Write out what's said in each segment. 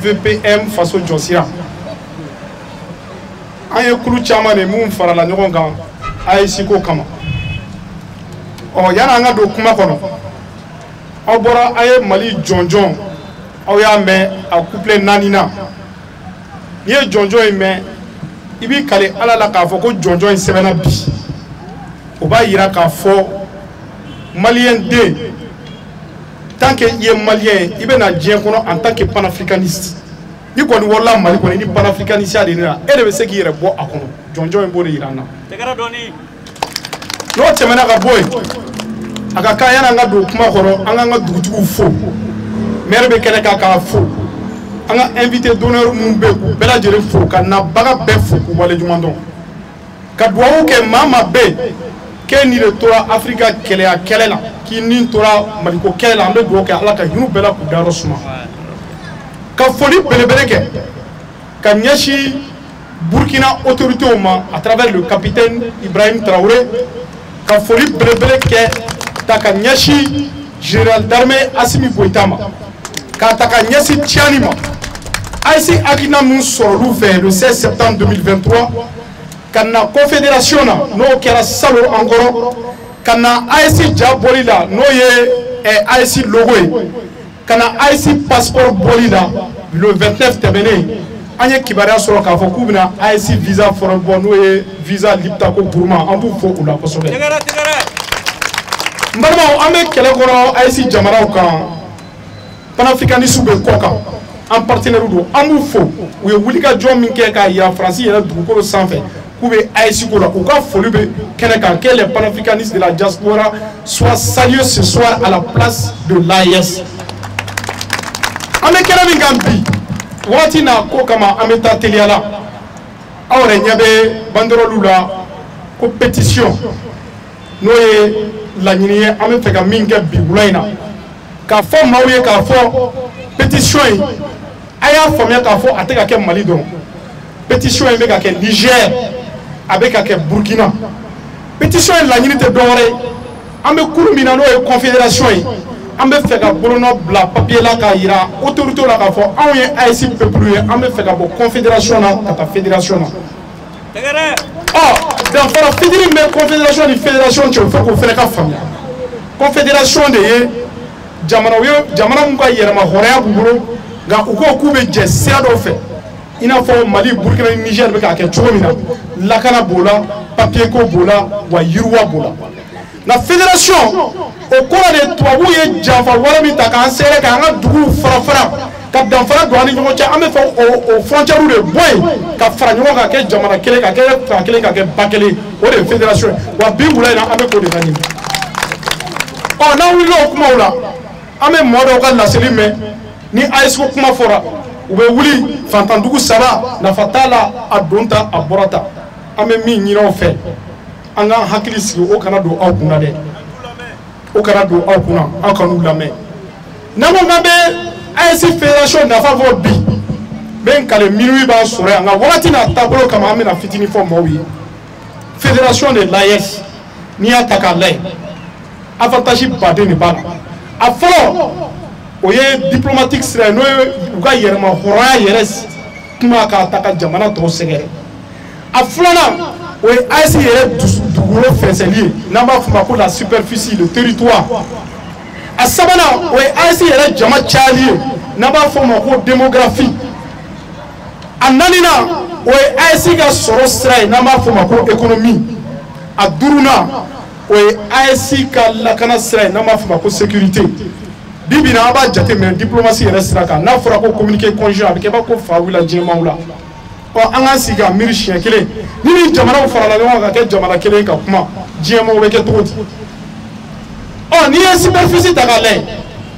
FVPM faso jɔsira an ye kulu caman de mun farala ɲɔgɔn kan AES ko kama yana an ka don kuma kɔnɔ aw bɔra a ye Mali jɔnjɔn aw y'a mɛn a couple 4 na n'i ye jɔnjɔn in mɛn i b'i kale Ala la k'a fɔ ko jɔnjɔn in sɛbɛnna bi o b'a yira k'a fɔ malien den tant que i ye malien i bɛ na diɲɛ kɔnɔ en tant que panafricaniste ni kɔni wɔrɔla Mali kɔnɔ ni panafricaniste ya de na e de bɛ se k'i yɛrɛ bɔ a kɔnɔ jɔnjɔn in b'o de yira an na n'o tɛmɛna ka bɔ yen a ka kan yanni an ka don kuma kɔrɔ an k'an ka dugutigiw fo maire bɛ kɛnɛ kan k'a fo an ka invité d'honneur minnu bɛ yen k'u bɛɛ lajɛlen fo ka nabaga bɛɛ fo k'u waleɲuman dɔn ka dugawu kɛ maa maa bɛ yen k'e ni de tora Afrika kɛlɛya kɛlɛ la k'i ni tora Maliko kɛlɛ la an bɛ dugawu kɛ Ala ka hinɛ bɛɛ la k'u dayɔrɔ suma ka foli belebele kɛ ka ɲɛsin Burkina autorités ma à travers le capitaine Ibrahim Traoré ka foli belebele kɛ ta ka ɲɛsin général d'armée Assimi Goïta ma ka ta ka ɲɛsin Tiani ma AES hakilina min sɔrɔlu fɛ le 16 septembre 2023 ka na confédération na n'o kɛra salon an kɔrɔ ka na AES ja bɔli la n'o ye AES logo ye ka na AES passeport bɔli la le 29 tɛmɛnen an ye kibaruya sɔrɔ k'a fɔ k'u bɛna AES visa fɔlɔ bɔ n'o ye visa Liptako Gourma an b'u fo u la kosɛbɛ n balimaw an bɛ kɛlɛ kɔnɔ AES jamanaw kan panafricanistes bɛ kɔ kan an partenaires don an b'u fo u ye wulikajɔ min kɛ k'a yira Faransi yɛrɛ dugukolo sanfɛ k'u bɛ AES ko la u ka foli bɛ kɛnɛ kan que les panafricanistes de la diaspora soient salués ce soir à la place de l'AES an bɛ kɛnɛ min kan bi waati n'a ko kama an bɛ taa teliya la aw yɛrɛ ɲɛ bɛ banderolu la ko pétition n'o ye laɲini ye an bɛ fɛ ka min kɛ bi wula in na k'a fɔ maaw ye k'a fɔ pétition in a y'a faamuya k'a fɔ a tɛ ka kɛ Mali dɔrɔn pétition in bɛ ka kɛ Niger a bɛ ka kɛ Burkina pétition in laɲini tɛ dɔwɛrɛ ye an bɛ kuru min na n'o ye confédération ye an bɛ fɛ ka bolonɔ bila papier la k'a yira autorité la k'a fɔ anw ye AES peuple ye an bɛ fɛ ka bɔ confédération na ka taa fédération na danfara fitinin bɛ confédération ni fédération cɛ o fɛ k'o fɛnɛ ka faamuya confédération de ye jamanaw ye jamana mun ka yɛrɛma hɔrɔnya b'u bolo nka u ko k'u bɛ jɛ sira dɔw fɛ i n'a fɔ Mali Burkina ni Niger bɛ k'a kɛ cogo min na lakana b'o la papier ko b'o la wa yiriwa b'o la nka fédération o kɔrɔ de tubabuw ye janfa wɛrɛ min ta k'an sɛgɛrɛ k'an ka duguw fara fara ka danfara don an ni ɲɔgɔn cɛ an bɛ fɛ o frontières de bɔ yen ka fara ɲɔgɔn kan ka kɛ jamana kelen ka kɛ fa kelen ka kɛ ba kelen o de ye fédération ye wa bi wula in na an bɛ k'o de laɲini n'an wulila o kumaw la an bɛ mɔgɔ dɔw ka laseli mɛn ni AES ko kuma fɔra u bɛ wuli fantandugu saba nafa t'a la a don ta a bɔra ta an bɛ min ɲini aw fɛ an k'an hakili sigi o kana don aw kunna dɛ o kana don aw kunna aw kan'u lamɛn n'an ko k'an bɛ AES fédération nafa fɔ bi n bɛ n kale minuit b'an sɔrɔ yan nka wagati n'a taabolo kama an bɛna fitinin fɔ maaw ye fédération de l'AES n'i y'a ta k'a lajɛ avantage baden de b'a la a fɔlɔ o ye diplomatique sira ye n'o ye u ka yɛrɛma hɔrɔnya yɛrɛ kuma k'a ta ka jamana tɔw sɛgɛrɛ a filanan o ye AES yɛrɛ dugukolo fɛnsɛnli ye n'an b'a fɔ o ma ko la superficie le territoire a sabanan o ye AES yɛrɛ jama cayali ye n'an b'a fɔ o ma ko démographie a naaninan o ye AES ka sɔrɔ sira ye n'an b'a fɔ o ma ko économie a duurunan o ye AES ka lakana sira ye n'an b'a fɔ o ma ko sécurité bi bi in na an b'a jateminɛ diplomatie yɛrɛ sira kan n'a fɔra ko communiqué conjoint a bɛ kɛ ba ko fa wulila diɲɛmaw la an k'an sigi ka miiri siɲɛ kelen ni ni jamanaw farala ɲɔgɔn kan ka kɛ jamana kelen ka kuma diɲɛmaw bɛ kɛ cogo di n'i ye superficie ta k'a lajɛ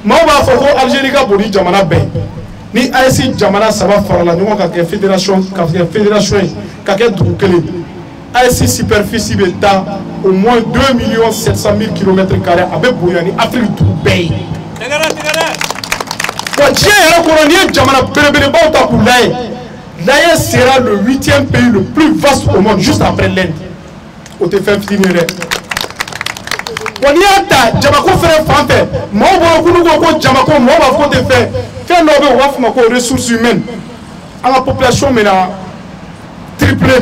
maaw b'a fɔ ko Algérie ka bon ni jamana bɛɛ ni AES jamana saba farala ɲɔgɔn kan ka kɛ fédération ye ka kɛ dugu kelen AES superficie bɛ taa au moins 2 700 000 km² a bɛ bonya ni Afrique dugu bɛɛ ye wa diɲɛ yɛrɛ kɔnɔ n'i ye jamana belebelebaw ta k'u lajɛ l'AES sera le 8e pays le plus vaste au monde juste après l'Inde o tɛ fɛn fitinin ye dɛ Wani ata jamako fere fanfɛ mɔgɔw bolo k'olu ko jamako mɔgɔw b'a fɔ ko tɛ fɛn dɔw bɛ yen u b'a fɔ ma ko ressources humaines an ka population bɛ na triplé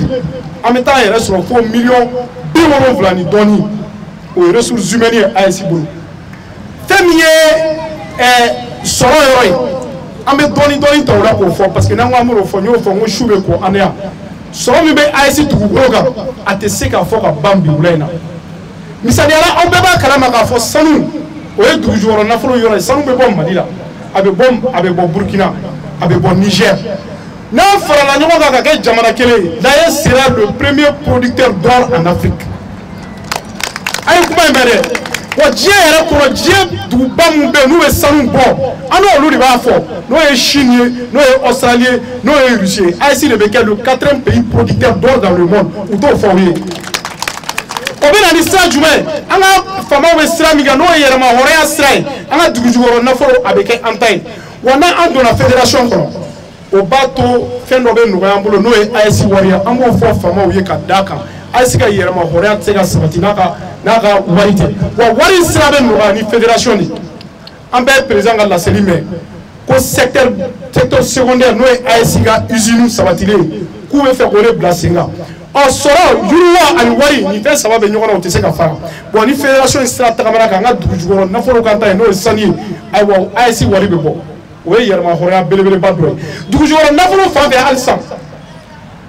an bɛ taa yɛrɛ sɔrɔ fo $70,000 ni dɔɔni o ye ressources humaines ye AES bolo fɛn min ye sɔrɔ yɔrɔ ye an bɛ dɔɔni ta o la k'o fɔ parce que n'an ko an b'o fɔ n y'o fɔ n ko su bɛ ko an yan sɔrɔ min bɛ AES dugukolo kan a tɛ se k'a fɔ ka ban bi wula in na misaliyala aw bɛɛ b'a kalama k'a fɔ sanu o ye dugu jukɔrɔ nafolo yɔrɔ ye sanu bɛ bɔ Mali la a bɛ bɔ Burkina a bɛ bɔ Niger n'a farala ɲɔgɔn kan ka kɛ jamana kelen ye l'AES sera le premier producteur d'or en Afrique a ye kuma in mɛn dɛ wa diɲɛ yɛrɛ kɔnɔ diɲɛ duguba minnu bɛ yen n'u bɛ sanu bɔ an n'olu de b'a fɔ n'o ye Chine ye n'o ye Australie ye n'o ye Russie ye AES de bɛ kɛ le 4e pays producteur d'or dans le monde u t'o fɔ aw ye. O bɛ na ni sira jumɛn an ka faamaw bɛ sira min kan n'o ye yɛrɛma hɔrɔnya sira ye an ka dugu jukɔrɔ nafolo a bɛ kɛ an ta ye wa n'an donna fédération kɔnɔ o b'a to fɛn dɔ bɛ nɔgɔya an bolo n'o ye AES wari ye an b'o fɔ faamaw ye ka d'a kan AES ka yɛrɛma hɔrɔnya tɛ se ka sabati n'a ka wari tɛ wa wari sira bɛ nɔgɔya ni fédération de an bɛɛ président ka laseli mɛn ko secteur secondaire n'o ye AES ka usine sabatilen k'u bɛ fɛ k'o de bila sen kan. Sɔrɔ yiriwa ani wari nin fɛn saba bɛ ɲɔgɔn na o tɛ se ka fara bon ni fédération in sira tagamana kan an ka dugu jukɔrɔ nafolo kan ta ye n'o ye sanu ye ayiwa AES wari bɛ bɔ o ye yɛrɛma hɔrɔnya belebeleba dɔ ye dugu jukɔrɔ nafolo fan fɛ hali sisan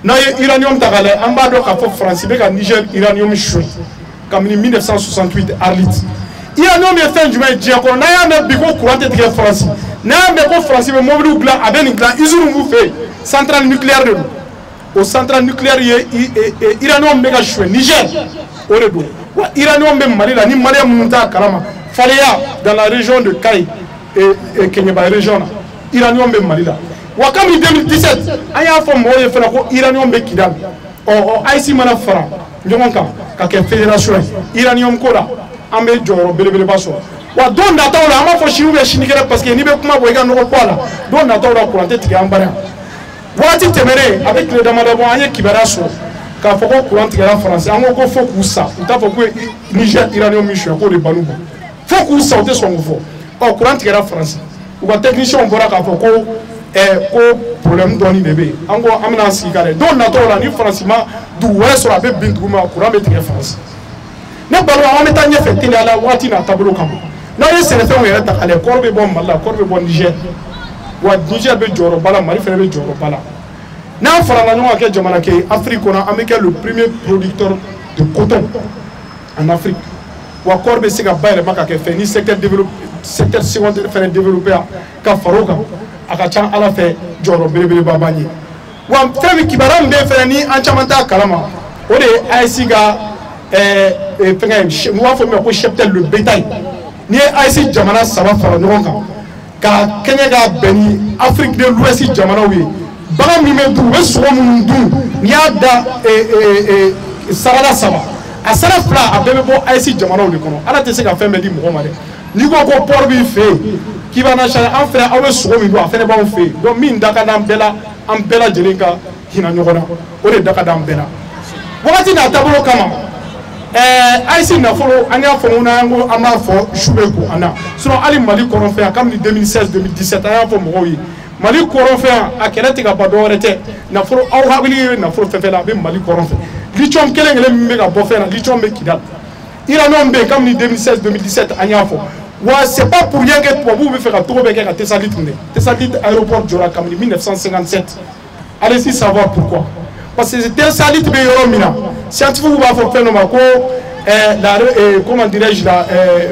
n'a ye uranium ta k'a lajɛ an b'a dɔn k'a fɔ Faransi bɛ ka Niger uranium suɲɛ kabini 1968 Arlit uranium ye fɛn jumɛn ye diɲɛ kɔnɔ n'a y'a mɛn bi ko courant tɛ tigɛ Faransi n'a y'a mɛn ko Faransi bɛ mobiliw dilan a bɛ nin dilan usine b'u fɛ yen centrale nucléaire de don. Au centre nucléaire iranium bɛ ka suɲɛ Niger o de don wa iranium bɛ Mali la ni maliyɛn minnu t'a kalama Faleya dans la région de Kayes et Keɲeba région na iranium bɛ Mali la wa kabini 2017 an y'a fɔ mɔgɔw ye fana ko iranium bɛ Kidal AES mana fara ɲɔgɔn kan ka kɛ fédération ye iranium ko la an bɛ jɔyɔrɔ belebeleba sɔrɔ wa don nataw la an b'a fɔ sini ou bien sinikɛnɛ parce que n'i bɛ kuma bɔ i ka nɔgɔ bɔ a la don nataw la courant tɛ tigɛ an bara yan. Waati tɛmɛnen a bɛ tile damadɔ bɔ an ye kibaruya sɔrɔ k'a fɔ ko courant tigɛra Faransi an ko fo k'u sa u t'a fɔ ko Niger uranium min suɲɛ k'o de ban'u bɔ fo k'u sa u tɛ sɔn k'o fɔ courant tigɛra Faransi u ka technicien bɔra k'a fɔ ko problème dɔɔni de bɛ yen an ko an bɛna sigi ka lajɛ don nataw la ni Faransi ma dugu wɛrɛ sɔrɔ a bɛ bin dugu ma courant bɛ tigɛ Faransi ne balimaw an bɛ taa ɲɛfɛ teliya la waati n'a taabolo kama n'aw ye sɛnɛfɛnw yɛrɛ ta k'a lajɛ kɔɔri bɛ bɔ Mali la kɔɔri bɛ bɔ Niger wa Niger bɛ jɔyɔrɔba la Mali fana bɛ jɔyɔrɔba la n'an farala ɲɔgɔn kan kɛ jamana kɛ Afrique kɔnɔ an bɛ kɛ le premier producteur de coton en Afrique wa kɔɔri bɛ se ka bayɛlɛma ka kɛ fɛn ni secteur secondaire fɛnɛ développé ka fara o kan a ka ca Ala fɛ jɔyɔrɔ belebeleba b'an ye wa fɛn min kibaruya min bɛ yen fɛnɛ ni an caman t'a kalama o de ye AES ka fɛngɛ ye n b'a fɔ min ma ko cheptel le bétail n'i ye AES jamana saba fara ɲɔgɔn kan ka kɛɲɛ ka bɛn ni Afrique de l'Ouest jamanaw ye bagan min bɛ dun u bɛ sogo minnu dun n'i y'a da sarada saba a sara fila a bɛɛ bɛ bɔ AES jamanaw de kɔnɔ Ala tɛ se ka fɛn bɛɛ di mɔgɔ ma dɛ n'i ko ko port b'i fɛ yen k'i b'a nasara an fɛ aw bɛ sogo min dun a fɛnɛ b'anw fɛ yen donc min da ka d'an bɛɛ la an bɛɛ lajɛlen ka hinɛ ɲɔgɔn na o de da ka d'an bɛɛ la wagati n'a taabolo kama AES nafolo an y'a fɔ n ko an b'a fɔ su bɛ ko an na sinon hali Mali kɔnɔ fɛ yan kabini 2016 2017 an y'a fɔ mɔgɔw ye Mali kɔrɔn fɛ yan a kɛlɛ tɛ ka ban dɔwɛrɛ tɛ nafolo aw hakili ye nafolo fɛn fɛn la a bɛ Mali kɔrɔn fɛ lithium kelen kelen min bɛ ka bɔ fɛn na lithium bɛ Kidal uranium bɛ yen kabini 2016 2017 an y'a fɔ wa c'est pas pour rien que tubabuw bɛ fɛ ka togo bɛɛ kɛ ka Tessalit minɛ Tessalit aéroport jɔra kabini 1957 allez-y savoir pourquoi parce que Tessalit bɛ yɔrɔ min na scientifique b'a fɔ fɛn dɔ ma ko comment dirais-je là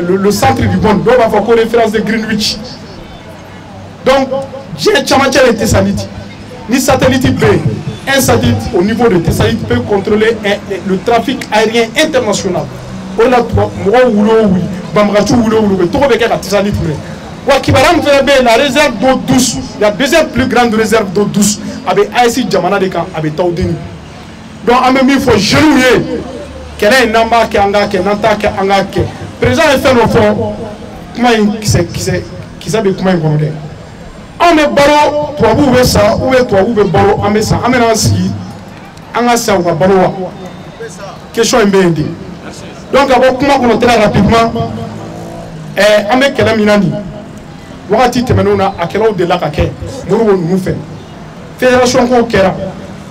le centre du monde dɔw b'a fɔ ko référence de Greenwich donc diɲɛ camancɛ de Tessalit ni satellite bɛ yen un satellite au niveau de Tessalit peut contrôler le trafic aérien international o la mɔgɔw wuli o wuli banbagaciw wuli o wuli u bɛ tɔgɔ bɛ kɛ ka Tessalit minɛ wa kibaruya min fana bɛ yen la réserve d'eau douce la deuxième plus grande réserve d'eau douce a bɛ AES jamana de kan a bɛ taa o denni donc an bɛ min fɔ jeunes ye kɛlɛ in n'an b'a kɛ an k'a kɛ n'an t'a kɛ an k'a kɛ président ye fɛn dɔ fɔ kuma in kisɛ bɛ kuma in kɔnɔ dɛ an bɛ balo tubabuw bɛ sa ou bien tubabuw bɛ balo an bɛ sa an bɛna an sigi an ka sa u ka balo wa question in bɛ yen de Donc avant comment on très rapidement avec quel minani wakati temenuna akela de la kake muru nous fait fédération ko kera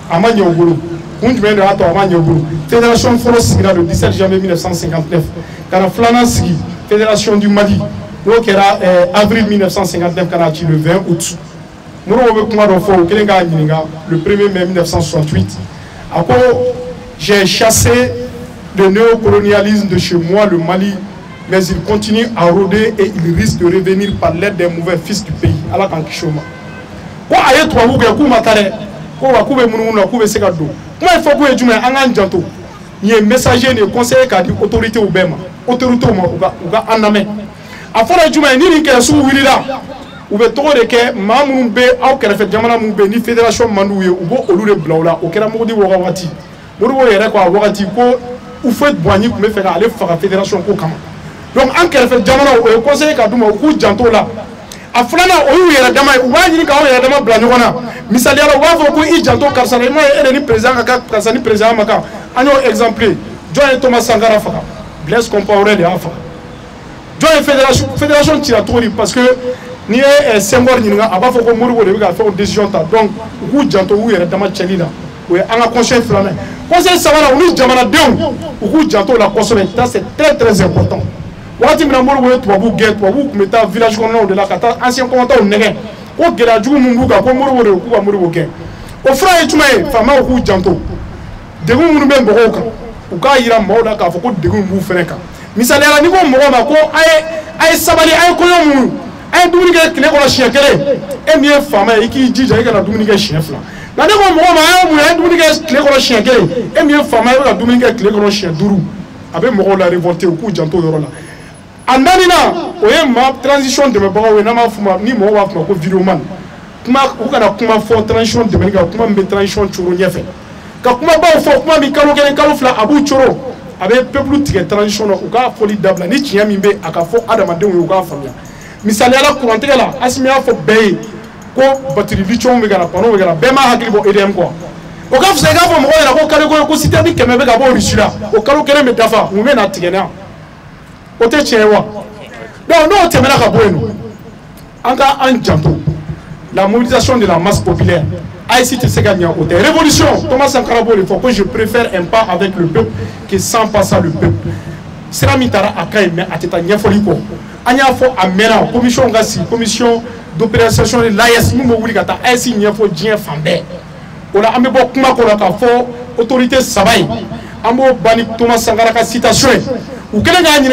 amanye ogulu unjumendo ato amanye ogulu fédération folo sigira le 17 janvier 1959 kana flana sigi fédération du Mali no kera avril 1959 kana ci le 20 août muru obe kuma do fo kelenga nyinga le 1er mai 1968 ako j'ai chassé le néocolonialisme de chez moi le Mali, mais il continue à rôder et il risque de revenir par l'aide des mauvais fils du pays. Allah kankishoma. Ko aye to abuge ku matare ko wa ku be mununa ku be sekado. Moi il faut que juma anga njanto. Ni messager ne conseiller ka di autorité ou bema. Autorité ou ga aname. Afora juma ni ke su wilila. Ou be to de ke mamun be au kerefe jamana mun be ni fédération manduye ou bo olu de blawla o kera modi wo wati. Modi wo yere ko wati ko ou fait boigner pour me faire aller faire la fédération ko kama. Donc en kerefe jamana o conseiller ka duma ku janto la. Aflana o yera dama o wani ka o yera dama bla nyona. Misali ala wa fo ko i janto karsana mo e ni président ka karsani président maka. Anyo exemplaire. John Thomas Sankara faka. Blaise Compaoré de afa. John fédération tiratori parce que ni e Senghor ni nga aba fo ko muru de ka faire décision ta. Donc ku janto o yera dama chelina. O anga conseil flana. Conseil savana on jamana dew o ku janto la consommer. Ça c'est très important. Wati mina moro we tubabu get tubabu kumeta village kono de la kata ancien commentaire o nege o gera jugu mumbuka ko moro we ku ba moro wo gen o fra e tuma e fama o ku janto de gu munu be mbogo ka o ka yira mawda ka fo ko de gu mbu fere ka misali ala ni ko mbogo ma ko ay sabali ay ko yomu ay dumuni ke kile ko chien kele e mi e fama e ki jija e kana dumuni ke chien fla na de ko mbogo ma ay mu ay dumuni ke kile ko chien kele e mi e fama e ka dumuni ke kile ko chien duru abe mbogo la révolter o ku janto yoro la andanina oye ma transition de bawo na ma fuma ni mo wa fuma ko video man kuma ko kana kuma fo transition de menga kuma mbe transition churu nyefe ka kuma ba fo kuma mi kalo kene kalo fla abu choro abe peuple tige transition o ka foli dabla ni chiya mi mbe aka fo adama de o ka famia misali ala courante la asmi afo bey ko batterie vichon mi gara pano mi gara be ma hakili bo edem ko o ka fse ga fo mo ya ko kale ko site ni kemebe ga bo risula o kalo kene me dafa mu me na tigena ote chewa donc nous temena ka bueno anga anjanto la mobilisation de la masse populaire ICT se gagne au révolution Thomas Sankara il faut que je préfère un pas avec le peuple que sans pas ça le peuple sera mitara akai mais ateta nyafoli ko anya fo amena commission ngasi commission d'opération de l'AS nous mo wuli kata IC nyafo dien fambe ola amebo kuma ko la ka fo autorité sabai ambo bani Thomas Sankara ka citation ou quelqu'un a dit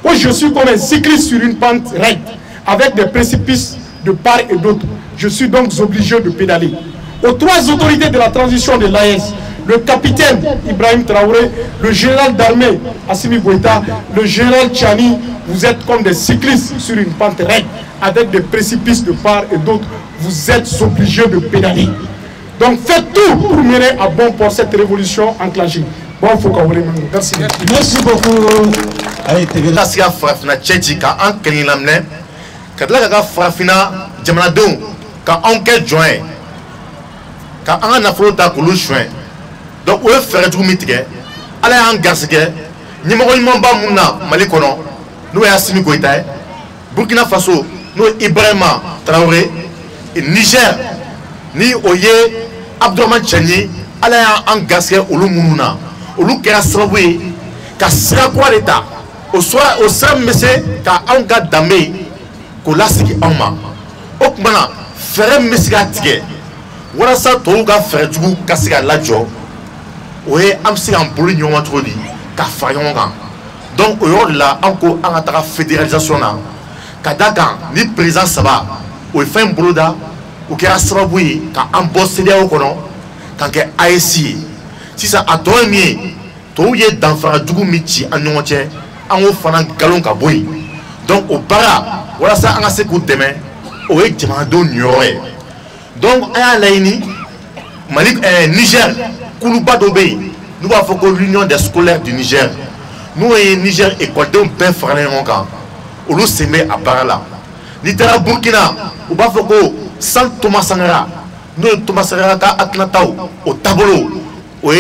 que je suis comme un cycliste sur une pente raide avec des précipices de part et d'autre. Je suis donc obligé de pédaler. Aux trois autorités de la transition de l'AES, le capitaine Ibrahim Traoré, le général d'armée Assimi Goïta, le général Tchani, vous êtes comme des cyclistes sur une pente raide avec des précipices de part et d'autre. Vous êtes obligés de pédaler. Donc faites tout pour mener à bon port cette révolution enclenchée. Bon, faut qu'on vous remercie. Merci. Merci beaucoup. Merci à Farafina Tchétika, en Kénilamne, quand la Farafina Djamanadon, quand on quel joint, quand on a fait un coulou chouin. Donc, on va faire du mitige, allez en gasque, numéro Mamba Mouna, Malikono, nous Assimi Goïta, Burkina Faso, nous Ibrahima Traoré, et Niger, ni Oye, Abdourahmane Tchani, allez en gasque, Oulu Mounouna. Olu kera sababu ka sira kwa leta o sira mese ka an ka danbe ko lasigi anw ma o kumana fɛɛrɛ min bɛ se ka tigɛ walasa tɔw ka fɛɛrɛ jugu ka se ka lajɔ o ye an bɛ se k'an bolo ɲɔgɔn ma cogo di ka fara ɲɔgɔn kan donc o yɔrɔ de la an ko an ka taga fédéralisation na ka da kan ni président saba o ye fɛn bolo da o kɛra sababu ye ka an bɔ CEDEAO kɔnɔ k'an kɛ AES ye. Si ça a toi mieux, toi y est d'enfants du coup miti en nous tient en haut fanant galon kaboui. Donc au para, voilà ça on a ce coup de main, au est demandé n'yaurait. Donc à l'aini, Malik Niger, Koulouba d'obé, nous avons fait l'union des scolaires du Niger. Nous et Niger école d'un père frère en camp. Au lieu s'aimer à Parala. Littéra Burkina, ou pas faut sans Thomas Sankara, nous Thomas Sankara à Knatao, au tableau. Oui,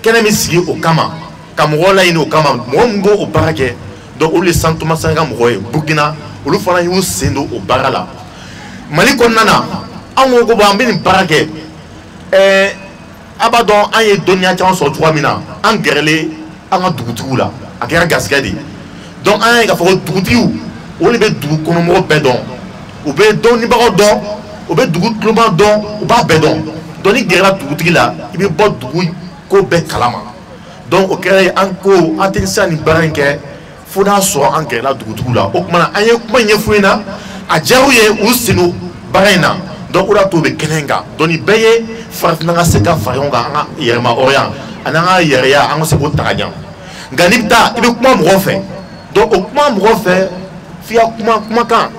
kene mi sigi o kama ka mɔgɔ laɲini o kama mɔgɔ min b'o baara kɛ donc olu le San Thomas ka mɔgɔ ye Burkina olu fana y'u sen don o baara la Mali kɔnɔna na an ko bon an bɛ nin baara kɛ a b'a dɔn an ye dɔnniya caman sɔrɔ cogoya min na an gɛrɛlen an ka dugutigiw la a kɛra garisɛgɛ de donc an y'a ye k'a fɔ ko dugutigiw olu bɛ dugu kɔnɔmɔgɔw bɛɛ dɔn u bɛ dɔnnibagaw dɔn u bɛ dugu tuloma dɔn u b'a bɛɛ dɔn donc ni gɛrɛla dugutigi la i bɛ bɔ dugu ko bɛɛ kalama donc o kɛra an ko an tɛ se ka nin baara in kɛ fo n'a sɔrɔ an gɛrɛla dugutigiw la o tuma na an ye kuma ɲɛf'u ɲɛna a diyara u ye u sen don baara in na donc o de y'a to u bɛ kɛnɛ in kan donc nin bɛɛ ye farafinna ka se ka fara ɲɔgɔn kan an ka yɛrɛma hɔrɔnya ani an ka yɛrɛya an ka se k'o ta ka ɲɛ nka n'i bɛ taa i bɛ kuma mɔgɔw fɛ donc o kuma mɔgɔw fɛ f'i ka kumakan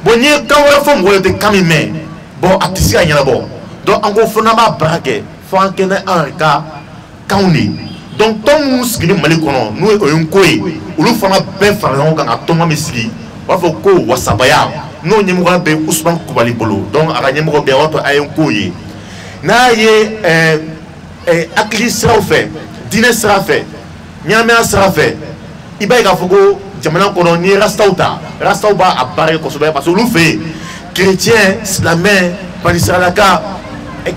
bon n'i ye kan wɛrɛ fɔ mɔgɔw ye o tɛ kan min mɛn bon a tɛ se ka ɲɛnabɔ donc an ko fo n'an b'a baara kɛ fo an kɛnɛ an yɛrɛ ka kanw de donc tɔn minnu sigilen Mali kɔnɔ n'o ye n ko ye olu fana bɛɛ fara ɲɔgɔn kan ka tɔnba min sigi u b'a fɔ ko wasabaya n'o ɲɛmɔgɔya bɛ Usman Kubali bolo donc a ka ɲɛmɔgɔ bɛ yen a b'a fɔ a ye n ko ye n'a ye hakili siraw fɛ diinɛ sira fɛ ɲɛnamaya sira fɛ i b'a ye k'a fɔ ko jamana kɔnɔ n'i ye rastaw ta rastaw b'a baara kɛ kosɛbɛ parce que olu fɛ yen chrétien silamɛ panisiralaka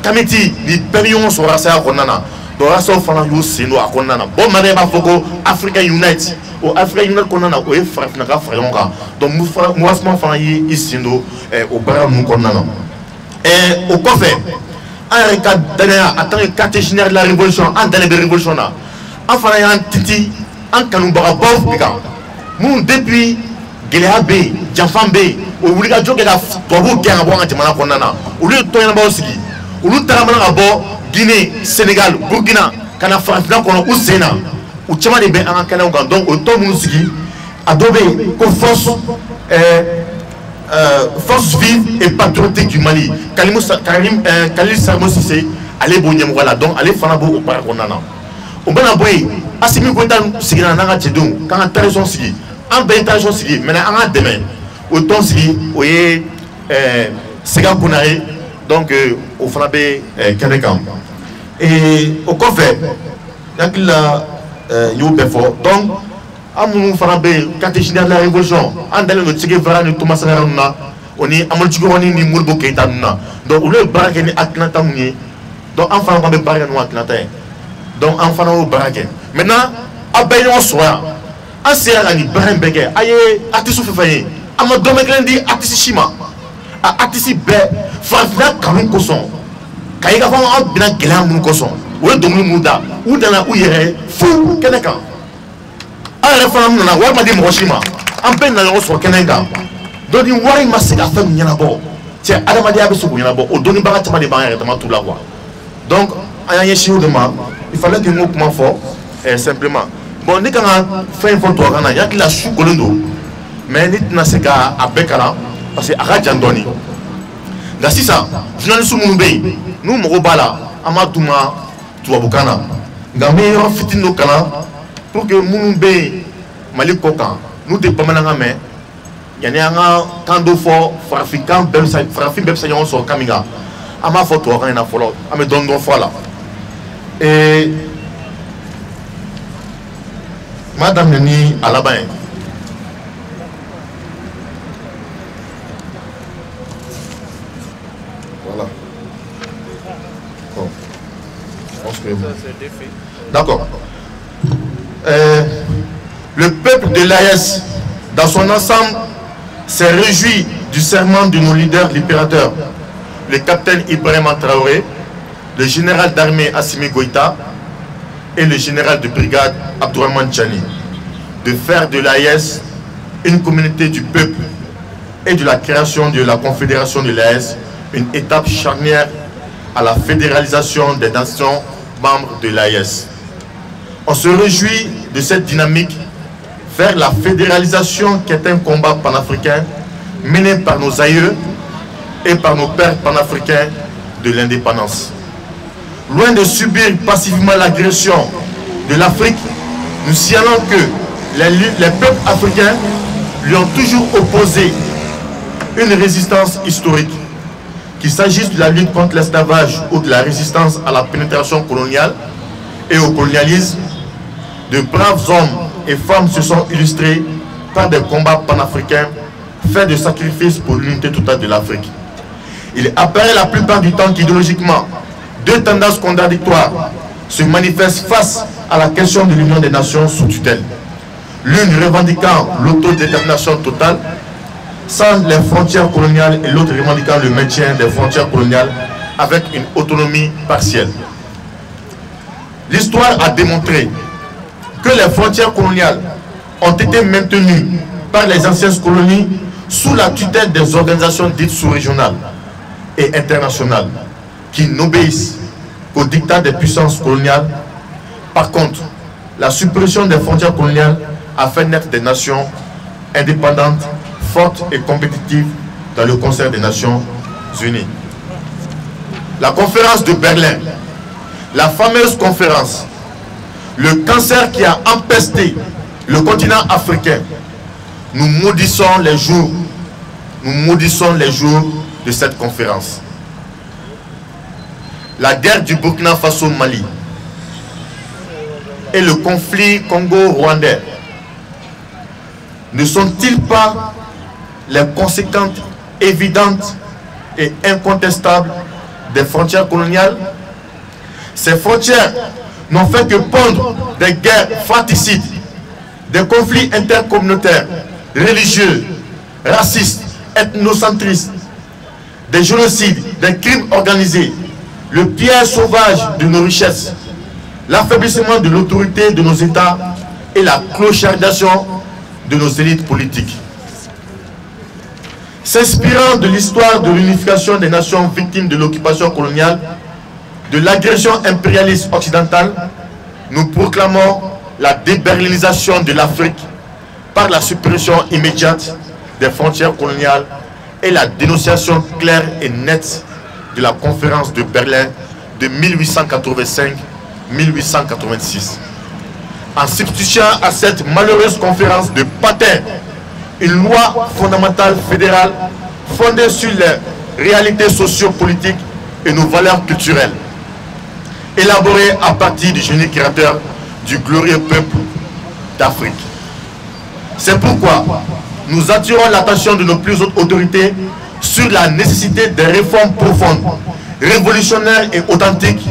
kamiti ni bɛɛ bɛ ɲɔgɔn sɔrɔ rastaya kɔnɔna na donc rastaw fana y'u sen don a kɔnɔna na bon Mali b'a fɔ ko African Unite o African Unite kɔnɔna na o ye farafinna ka fara ɲɔgɔn kan donc mouvement fana y'i sen don o baara ninnu kɔnɔna na o kɔfɛ an yɛrɛ ka danaya en tant que quartier général de la révolution an dalen bɛ révolution na an fana y'an titi an kanubagabaw de kan minnu depuis gɛlɛya bɛ yen janfa bɛ yen o wulikajɔ kɛ ka tubabuw gɛn ka bɔ an ka jamana kɔnɔna na olu ye tɔnɲɛnabaaw sigi olu tagamana ka bɔ Guinée Sénégal Burkina ka na farafinna kɔnɔ u sen na u caman de bɛ an ka kɛnɛw kan donc o tɔn minnu sigi a dɔ bɛ yen ko force vive et patriotique du Mali Khalil Salmo Cissé ale b'o ɲɛmɔgɔ la donc ale fana b'o baara kɔnɔna na o mana bɔ yen Assimi Goïta sigira n'an ka cɛdenw k'an ka tradition sigi an bɛɛ ye tradition sigi maintenant an ka dɛmɛ o tɔn sigi o ye Sega Konare donc o fana bɛ kɛnɛ kan o kɔfɛ hakili la n y'o bɛɛ fɔ donc an minnu fana bɛ yen quartier général de la révolution an dalen don Che Guevara ni Thomas Sankara ninnu na o ni Amadu Jikɔrɔni ni Modibo Keyita ninnu na donc olu ye baara kɛ ni hakilinata minnu ye donc an fana bɛ baara kɛ n'o hakilinata ye donc an fana y'o baara kɛ maintenant aw bɛɛ ye ɲɔgɔn sɔrɔ yan an sera ka nin baara in bɛɛ kɛ a ye artiste fɛn fɛn ye an ma dɔrɔmɛ kelen di artiste si ma a artiste bɛɛ farafinna kanu kosɔn ka ye k'a fɔ an bɛna gɛlɛya minnu kosɔn o ye dɔnkili minnu da u nana u yɛrɛ fo kɛnɛ kan an yɛrɛ fana nana wari ma di mɔgɔ si ma an bɛɛ nana ɲɔgɔn sɔrɔ kɛnɛ kan donc ni wari ma se ka fɛn min ɲɛnabɔ cɛ adamadenya bɛ se k'o ɲɛnabɔ o dɔnnibaga caman de b'an yɛrɛ dama tu la quoi donc an y'an ɲɛsin o de ma il fallait que n k'o kuma fɔ simplement bon ne kan ka fɛn in fɔ tubabukan na n hakili la su kolen don mais ne tɛna se ka a bɛɛ kalan parce que a ka jan dɔɔni nka sisan journaliste minnu bɛ yen n'u mago b'a la an b'a d'u ma tubabukan na nka n bɛ yɔrɔ fitinin dɔ kalan pour que minnu bɛ yen Mali kɔ kan n'u tɛ bamanankan mɛn yanni an ka kan dɔ fɔ farafin bɛɛ bɛ se ɲɔgɔn sɔrɔ kan min kan an b'a fɔ tubabukan in na fɔlɔ an bɛ dɔɔni dɔɔni fɔ a la n b'a daminɛ ni a laban ye. Voilà. Bon. Je pense que... D'accord. Le peuple de l'AES, dans son ensemble, s'est réjoui du serment de nos leaders libérateurs, le capitaine Ibrahim Traoré, le général d'armée Assimi Goïta et le général de brigade Abdourahmane Tchani, de faire de l'AES une communauté du peuple et de la création de la confédération de l'AES une étape charnière à la fédéralisation des nations membres de l'AES. On se réjouit de cette dynamique vers la fédéralisation qui est un combat panafricain mené par nos aïeux et par nos pères panafricains de l'indépendance. Loin de subir passivement l'agression de l'Afrique, nous signalons que les peuples africains lui ont toujours opposé une résistance historique, qu'il s'agisse de la lutte contre l'esclavage ou de la résistance à la pénétration coloniale, et au colonialisme, de braves hommes et femmes se sont illustrés par des combats panafricains faits de sacrifices pour l'unité totale de l'Afrique. Il apparaît la plupart du temps qu'idéologiquement, deux tendances contradictoires se manifestent face à la question de l'union des nations sous tutelle. L'une revendiquant l'autodétermination totale sans les frontières coloniales et l'autre revendiquant le maintien des frontières coloniales avec une autonomie partielle. L'histoire a démontré que les frontières coloniales ont été maintenues par les anciennes colonies sous la tutelle des organisations dites sous-régionales et internationales qui n'obéissent qu'au dictat des puissances coloniales. Par contre, la suppression des frontières coloniales a fait naître des nations indépendantes, fortes et compétitives dans le concert des Nations Unies. La conférence de Berlin, la fameuse conférence, le cancer qui a empesté le continent africain, nous maudissons les jours de cette conférence. La guerre du Burkina Faso-Mali et le conflit Congo-Rwandais ne sont-ils pas les conséquences évidentes et incontestables des frontières coloniales? Ces frontières n'ont fait que pondre des guerres fratricides, des conflits intercommunautaires, religieux, racistes, ethnocentristes, des génocides, des crimes organisés, le pillage sauvage de nos richesses, l'affaiblissement de l'autorité de nos États et la clochardisation de nos élites politiques. S'inspirant de l'histoire de l'unification des nations victimes de l'occupation coloniale, de l'agression impérialiste occidentale, nous proclamons la déberlinisation de l'Afrique par la suppression immédiate des frontières coloniales et la dénonciation claire et nette de la conférence de Berlin de 1885-1886. En substituant à cette malheureuse conférence de Patin une loi fondamentale fédérale fondée sur les réalités socio-politiques et nos valeurs culturelles, élaborée à partir du génie créateur du glorieux peuple d'Afrique. C'est pourquoi nous attirons l'attention de nos plus hautes autorités sur la nécessité des réformes profondes, révolutionnaires et authentiques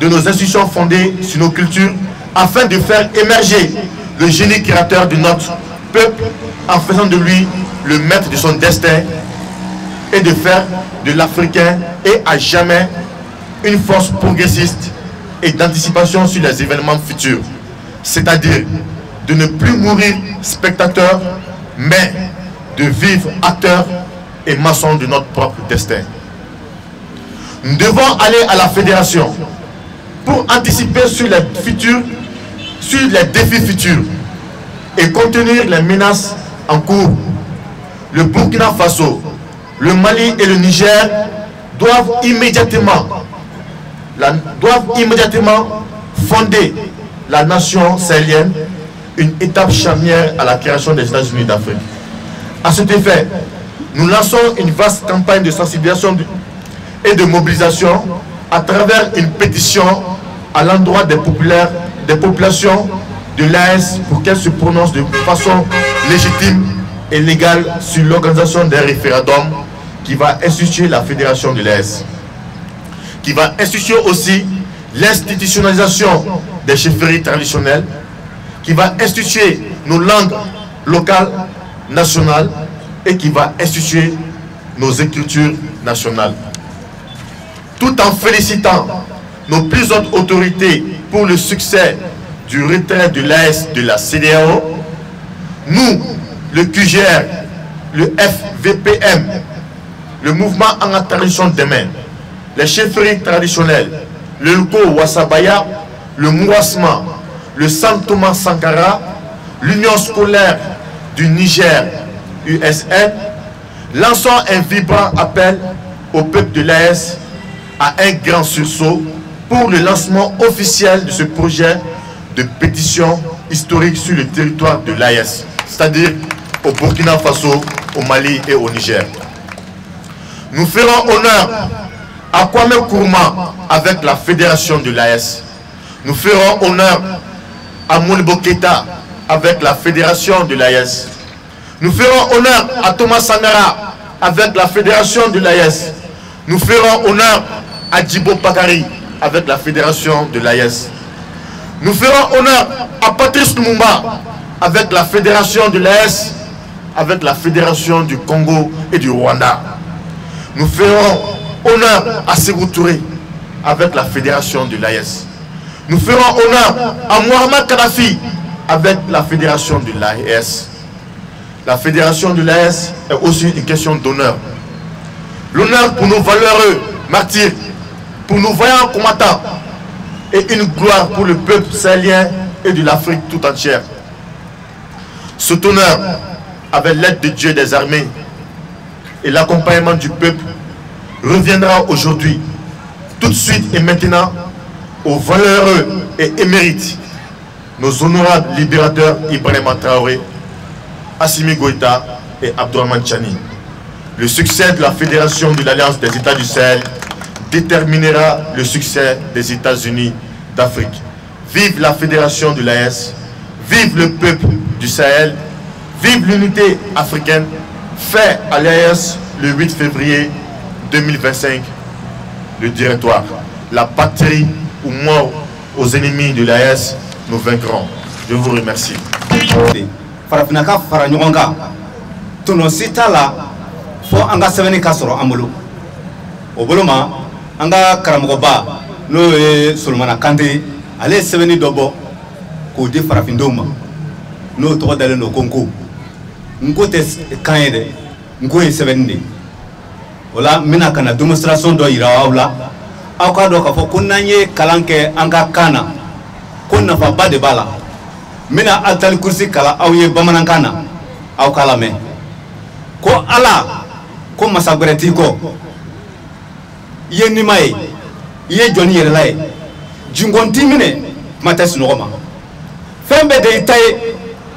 de nos institutions fondées sur nos cultures, afin de faire émerger le génie créateur de notre peuple en faisant de lui le maître de son destin et de faire de l'Africain et à jamais une force progressiste et d'anticipation sur les événements futurs, c'est-à-dire de ne plus mourir spectateur, mais de vivre acteur et maçon de notre propre destin. Nous devons aller à la fédération pour anticiper sur les défis futurs et contenir les menaces en cours. Le Burkina Faso, le Mali et le Niger doivent immédiatement fonder la nation sahélienne, une étape charnière à la création des États-Unis d'Afrique. À cet effet, nous lançons une vaste campagne de sensibilisation et de mobilisation à travers une pétition à l'endroit des populations de l'AES pour qu'elles se prononcent de façon légitime et légale sur l'organisation des référendums qui va instituer la fédération de l'AES, qui va instituer aussi l'institutionnalisation des chefferies traditionnelles, qui va instituer nos langues locales, nationales, et qui va instituer nos écritures nationales. Tout en félicitant nos plus hautes autorités pour le succès du retrait de l'AES de la CEDEAO, nous, le QGR, le FVPM, le mouvement en la tradition demain, les chefferies traditionnelles, le Lko Wassabaya, le Mouasma, le Sant Thomas Sankara, l'Union scolaire du Niger, USN, lançons un vibrant appel au peuple de l'AES à un grand sursaut pour le lancement officiel de ce projet de pétition historique sur le territoire de l'AES, c'est-à-dire au Burkina Faso, au Mali et au Niger. Nous ferons honneur à Kwame Nkrumah avec la fédération de l'AES. Nous ferons honneur à Modibo Keïta avec la fédération de l'AES. Nous ferons honneur à Thomas Sankara avec la fédération de l'AES. Nous ferons honneur à Djibo Bakary avec la fédération de l'AES. Nous ferons honneur à Patrice Lumumba avec la fédération de l'AES, avec la fédération du Congo et du Rwanda. Nous ferons honneur à Sékou Touré avec la fédération de l'AES. Nous ferons honneur à Muammar Kadhafi avec la fédération de l'AES. La fédération de l'AES est aussi une question d'honneur. L'honneur pour nos valeureux martyrs, pour nos vaillants combattants, et une gloire pour le peuple sahélien et de l'Afrique tout entière. Cet honneur, avec l'aide de Dieu des armées et l'accompagnement du peuple, reviendra aujourd'hui, tout de suite et maintenant, aux valeureux et émérites, nos honorables libérateurs Ibrahima Traoré, Assimi Goïta et Abdourahmane Tchani. Le succès de la Fédération de l'Alliance des États du Sahel déterminera le succès des États-Unis d'Afrique. Vive la Fédération de l'AES, vive le peuple du Sahel, vive l'unité africaine, fait à l'AES le 8 février 2025, le directoire. La patrie ou mort aux ennemis de l'AES, nous vaincrons. Je vous remercie. Farafinaka faranyonga tuno sitala fo anga seveni kasoro amulu oboloma anga karamogoba no e Solomana Kante ale seveni dobo ko di farafindoma no to dale no konko nko te kanyede nko e seveni wala mina kana demonstration do ira wala aka do ka fo kunanye kalanke anga kana kunna fa bade bala mina altal kursi kala awye bamanankana aw kala me ko ala ko masagreti ko yeni mai ye joni yere lay jingonti mine matas nogoma fembe de tay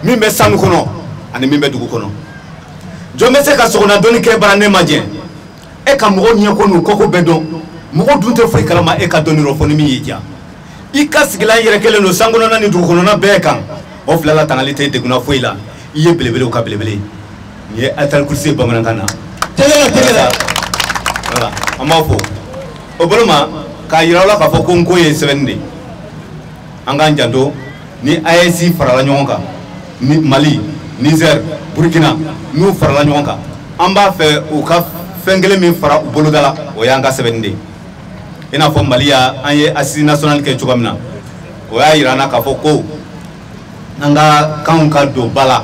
mimbe sanu kono ani mimbe dugu kono jombe se ka sogona doni ke barane majien e ka mo nya ko nu koko bedo mo dunte fo kala ma e ka doni ro foni mi yija ikasigila yere kele no sangono na ni dugu kono na bekan of la tanalité de guna foila iye belebele o ka belebele ye atal kursi bamanankana tegela voilà amafo oboloma ka yirawla ka fo ko ngoye sevende anga njando ni AES farala nyonga ni Mali Niger Burkina nous farala nyonga amba fe o ka fengele mi fara bolodala o yanga sevende ina fo Mali ya anye assise national ke chugamna o ya irana ka fo ko anga kaunka do bala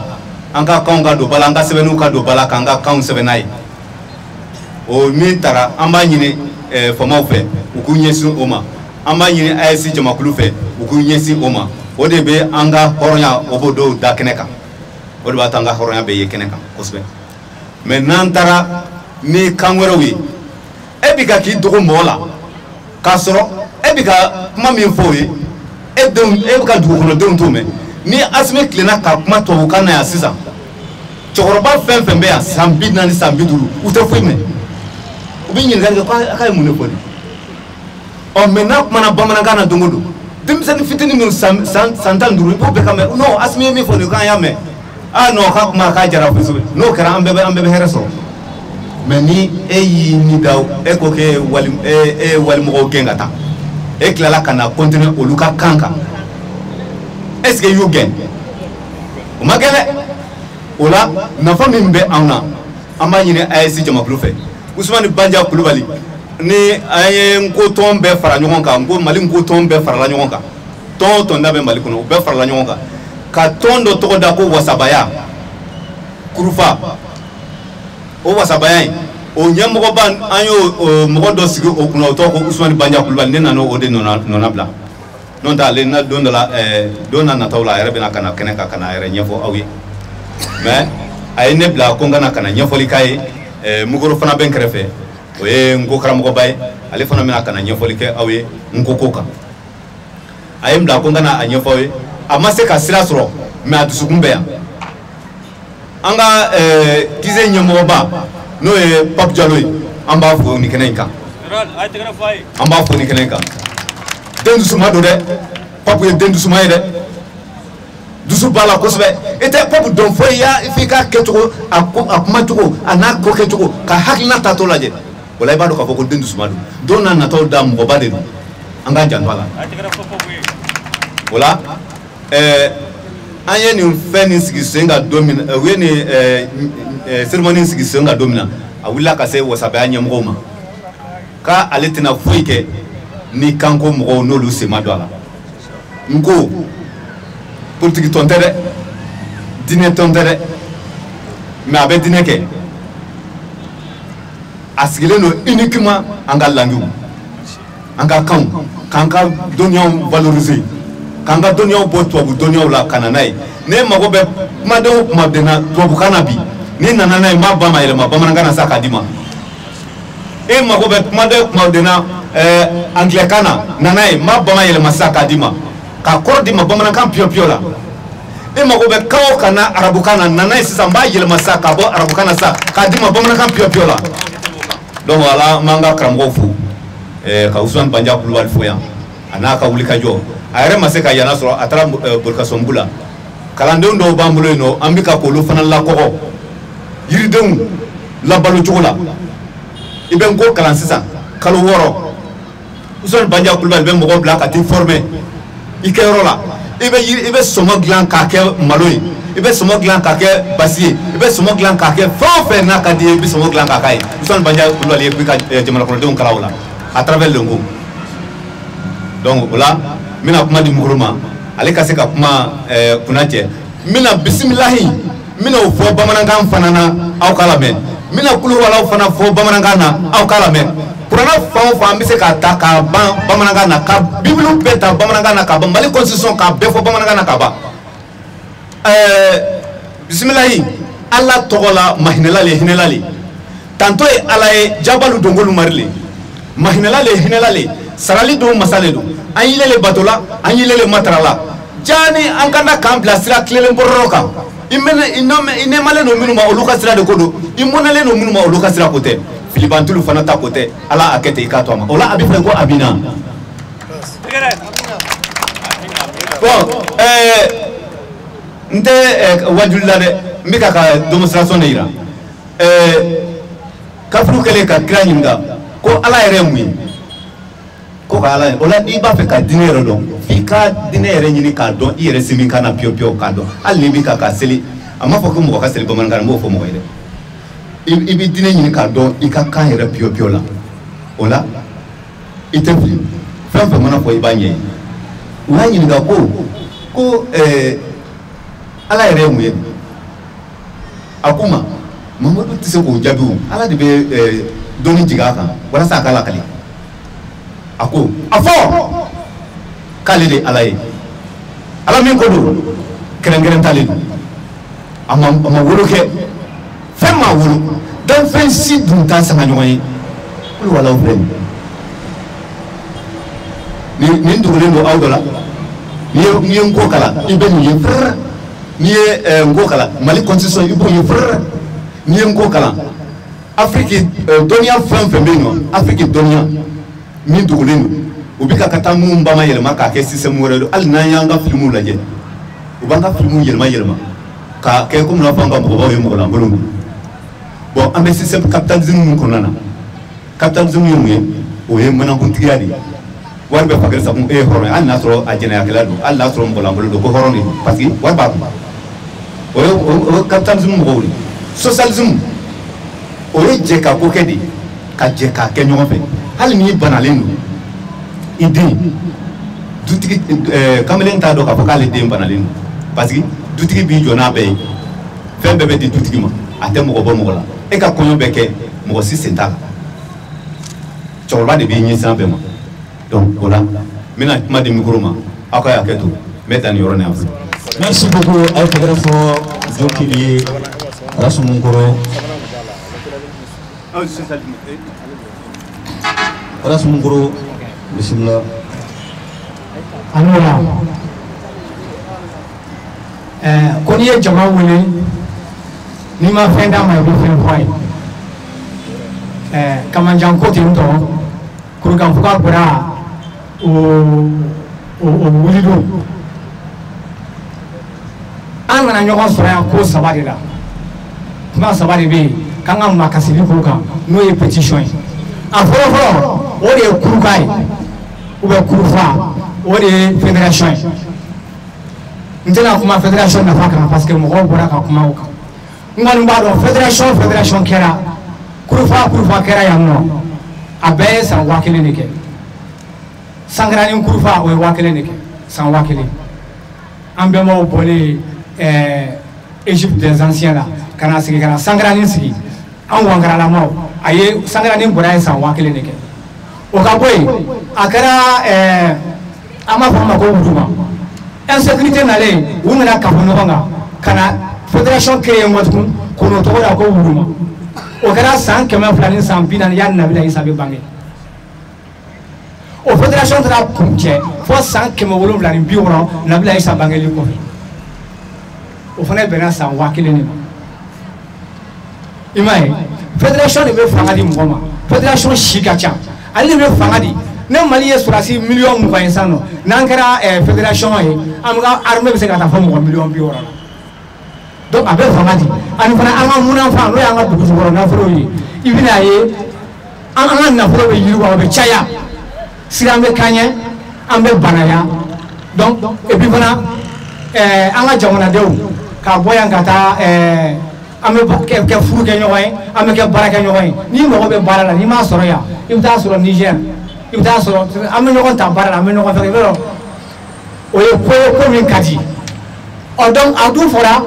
anga kaunka do bala anga sebenu ka do bala kanga kaun sebenai o mi tara amba nyine fama fe ukunyesi oma amba nyine AES jamakulu fe ukunyesi oma o de be anga horonya obodo da keneka o de batanga horonya be ye keneka kosbe mais nantara ni kangwero wi ebika ki dogo mola kasoro ebika mami foyi edon ebika dugo kono don to me ni asme klena ka kuma to kana ya sisa chokoroba fem be ya sambi na ni sambi duru ute fo me ubi nyin ga ka mu ne foni o mena kuma na bamana kana dongodo dim sen fitini mu santan duru po be ka me no asme mi foni kan ya me ah no ka kuma ka jara fo no kara ambe hereso meni eyi ni daw e ko ke wali mo gengata e klala kana continuer oluka kanka. Est-ce que you gain? O magele ola na fa mimbe auna amanyine AES jamakulu fe Ousmane Banja Coulibaly ni aye nko tombe fara nyonga nko Mali nko tombe fara la nyonga ton dabe Mali kono be fara la nyonga ka tondo to da ko wasabaya kurufa o wasabaya o nyamogo ban ayo mo do sigi o kuno to ko Ousmane Banja Coulibaly ne nano o de nonabla non ta le na don la dona na tawla yare bena kana keneka kana yare nyefo awi mais ay nebla ko ngana kana nyefo likay mugoro fana ben krefe o ye ngo karamo bay ale fana mena kana nyefo likay awi ngo koka ay mbla ko ngana anyefo we amase ka sirasro mais atusukumbe ya anga kize nyemo ba no e pap jaloy amba fo ni kenenka amba fo ni kenenka den suma do de papu ye den dusuma ye dɛ dusu b'a la kosɛbɛ i tɛ papu dɔn foyi ya f'i ka kɛcogo a kuma cogo a n'a ko kɛcogo ka hakilina ta t'o lajɛ o la i b'a dɔn k'a fɔ ko den dusuma don n'a nataw da mɔgɔba de don an k'an janto a la o la an ye nin fɛn nin sigi sen kan don min u ye nin cérémonie sigi sen kan don min na a wulila ka se wasabaya ɲɛmɔgɔw ma ka ale tɛna foyi kɛ ni kanko mɔgɔw n'olu sen ma don a la n ko politique tɔn tɛ dɛ diinɛ tɔn tɛ dɛ mais a bɛ diinɛ kɛ a sigilen don uniquement an ka langues an ka kanw k'an ka dɔnniyaw valoriser k'an ka dɔnniyaw bɔ tubabu dɔnniyaw la ka na n'a ye ne mago bɛ kumaden o kumaden na tubabukan na bi ni nana n'a ye n b'a ba ma yɛlɛma bamanankan na sa k'a d'i ma e mago bɛ kumaden o kumaden na anglais-kan na n'a ye n b'a ba ma yɛlɛma sa k'a d'i ma k'a kɔrɔ d'i ma bamanankan piyɔ-piyɔ la e mago bɛ kan o kan na arabukan na n'a ye sisan n b'a yɛlɛma sa k'a bɔ arabukan na sa k'a d'i ma bamanankan piyɔ-piyɔ la donc ala n b'an ka karamɔgɔw fo ka Usman Banja Kulubali fo yan a n'a ka wulikajɔ a yɛrɛ ma se ka yana sɔrɔ a taara Borikasɔnbugu la kalandenw dɔw b'an bolo yen nɔ an bɛ ka k'olu fana lakɔgɔ yiridenw labalo cogo la i bɛ n ko kalan sisan kalo 6 Usman Banja Kulubali bɛ mɔgɔ bila ka t'i former i kɛyɔrɔ la i bɛ sɔmɔ dilan k'a kɛ malo ye i bɛ sɔmɔ dilan k'a kɛ basi ye i bɛ sɔmɔ dilan k'a kɛ fɛn o fɛn n'a ka di ye i bɛ sɔmɔ dilan k'a k'a ye Usman Banja Kulubali ye bi ka jamana kɔnɔdenw kalan o la à travers le Ngo donc o la n bɛna kuma di Mukuru ma ale ka se ka kuma kunna cɛ n bɛna bisimilahi n bɛna o fɔ bamanankan fana na aw k'a lamɛn n bɛna kuluwalaw fana fɔ bamanankan na aw k'a lamɛn kuranna fan o fan an bɛ se k'a ta k'a ban bamanankan na ka bibiliw bɛɛ ta bamanankan na k'a ban Mali constitution k'a bɛɛ fɔ bamanankan na k'a ban bisimilahi Ala tɔgɔ la mahinɛla le hinɛla le tantôt ye Ala ye jabalu dongolu mari le mahinɛla le hinɛla le sarali don masa le don an yilele bato la an yilele matara la jani an ka na k'an bila sira tilelen bɔrɔrɔ kan i nɛmalen don minnu ma olu ka sira de ko don i mɔnɛlen don minnu ma olu ka sira ko tɛ filibantulu fana ta ko tɛ Ala a kɛ ten i k'a to a ma o la a bɛ fɛ ko a bɛ na bon n tɛ wajuli la dɛ n bɛ ka démonstration de yira kafiriw kɛlen ka kira ɲininka ko Ala yɛrɛ ye mun ye ko ka Ala ye o la n'i b'a fɛ ka diinɛ yɛrɛ dɔn f'i ka diinɛ yɛrɛ ɲini k'a dɔn i yɛrɛ se min kan na piyɔ-piyɔ k'a dɔn hali n'i bɛ ka seli a m'a fɔ ko mɔgɔ ka seli bamanankan na n b'o fɔ mɔgɔ ye dɛ i bɛ diinɛ ɲini k'a dɔn i ka kan yɛrɛ piyɔ-piyɔ la o la i tɛ fili fɛn fɛn mana fɔ i b'a ɲɛ ye u y'a ɲininka ko Ala yɛrɛ ye mun ye a ko ma Mamadu tɛ se k'o jaabi o Ala de bɛ dɔnni jigin a kan walasa a ka lakale a ko a fɔ k'ale de Ala ye Ala min ko don kɛrɛnkɛrɛn t'ale don a ma wolo kɛ fɛn m'a wolo donc fɛn si dun t'a sanga ɲɔgɔn ye kulu walaw filɛ nin dogolen don aw dɔ la n'i ye n ko kalan i bɛ nin ye fɛrɛ n'i ye n ko kalan Mali constitution i b'o ye fɛrɛ n'i ye n ko kalan Afrique dɔnniya fɛn fɛn bɛ yen nɔ Afrique dɔnniya min dogolen don u bɛ ka taa minnu ba ma yɛlɛma k'a kɛ système wɛrɛ don hali n'an y'an ka filimuw lajɛ u b'an ka filimuw yɛlɛma k'a kɛ komi n'a fɔ an ka mɔgɔbaw ye mɔgɔlankolon don bon an bɛ système capitalisme min kɔnɔna na capitalisme ye mun ye o ye manakuntigiya de ye wari bɛ fakɛrɛ sakun e ye hɔrɔn ye hali n'a sɔrɔ a jɛnɛyakɛla don hali n'a sɔrɔ mɔgɔlankolon don ko hɔrɔn de don parce que wari b'a kun o ye capitalisme mɔgɔw de socialisme o ye jɛ ka ko kɛ de ka jɛ k'a kɛ ɲɔgɔn fɛ hali n'i banalen don i den dutigi kamalen t'a dɔn k'a fɔ k'ale den banalen don parce que dutigi b'i jɔ n'a bɛɛ ye fɛn bɛɛ bɛ di dutigi ma a tɛ mɔgɔ bɔ mɔgɔ la e ka kɔɲɔ bɛ kɛ mɔgɔ si sen t'a la cɛkɔrɔba de b'i ɲɛsin an bɛɛ ma donc o la n bɛna kuma di micro ma aw ka hakɛ to n bɛ taa nin yɔrɔ nin yan fɛ. Merci beaucoup aw tɛgɛrɛ fɔ Jokili ye Rasumunkɔrɔ Rasumunkɔrɔ bisimila. Anola ko n'i ye jama wele n'i ma fɛn d'a ma i bɛ fɛn fɔ a ye kamanjan ko ten tɔ kurukanfuga bɔra o wuli don an kana ɲɔgɔn sɔrɔ yan ko saba de la kuma saba de bɛ yen k'an ka makasili k'o kan n'o ye pétition ye a fɔlɔfɔlɔ o de ye kuruka ye ou bien kurufa o de ye fédération ye n tɛna kuma fédération nafa kan parce que mɔgɔw bɔra ka kuma o kan n kɔni b'a dɔn fédération kɛra kurufa kɛra yan nɔ a bɛɛ ye san 1000 de kɛ Sangarani kurufa o ye 1000 de kɛ san 1000 an bɛnbaw bɔlen Égypte des anciens la kana sigi kana Sangarani sigi an wangaralamaw a ye Sangarani bɔra ye san 1000 de kɛ o ka bɔ yen a kɛra an b'a fɔ a ma ko wuduma insécurité nalen u nana ka bɔ ɲɔgɔn kan ka na fédération créé n kɔ tugun ko n'o tɔgɔ da ko wuduma o kɛra san 200 ni san 40 yani Nabila Isa bɛ bange o fédération taara kuncɛ fo san 760 Nabila Isa bangeli kɔfɛ o fana bɛnna san 1000 de ma i m'a ye fédération de bɛ fanga di mɔgɔ ma fédération si ka ca ale de bɛ fanga di ne Mali ye sɔrɔdasi miliyɔn 20 ye sisan nɔ n'an kɛra fédération ye an ka armée bɛ se ka taa fɔ mɔgɔ miliyɔn 60 la donc a bɛ fanga di ani fana an ka munafan n'o y'an ka dugu jukɔrɔ nafolo ye i bɛna ye an ka nafolo bɛ yiriwa o bɛ caya sira an bɛ kaɲɛ an bɛ banaya donc et puis fana an ka jamanadenw ka bɔ yan ka taa an bɛ kɛ furu kɛ ɲɔgɔn ye an bɛ kɛ baara kɛ ɲɔgɔn ye ni mɔgɔ bɛ baara la n'i m'a sɔrɔ yan i bɛ taa sɔrɔ Niger i bɛ taa sɔrɔ an bɛ ɲɔgɔn ta baara la an bɛ ɲɔgɔn fɛ i bɛ dɔn o ye ko min ka di ɔ donc a dun fɔra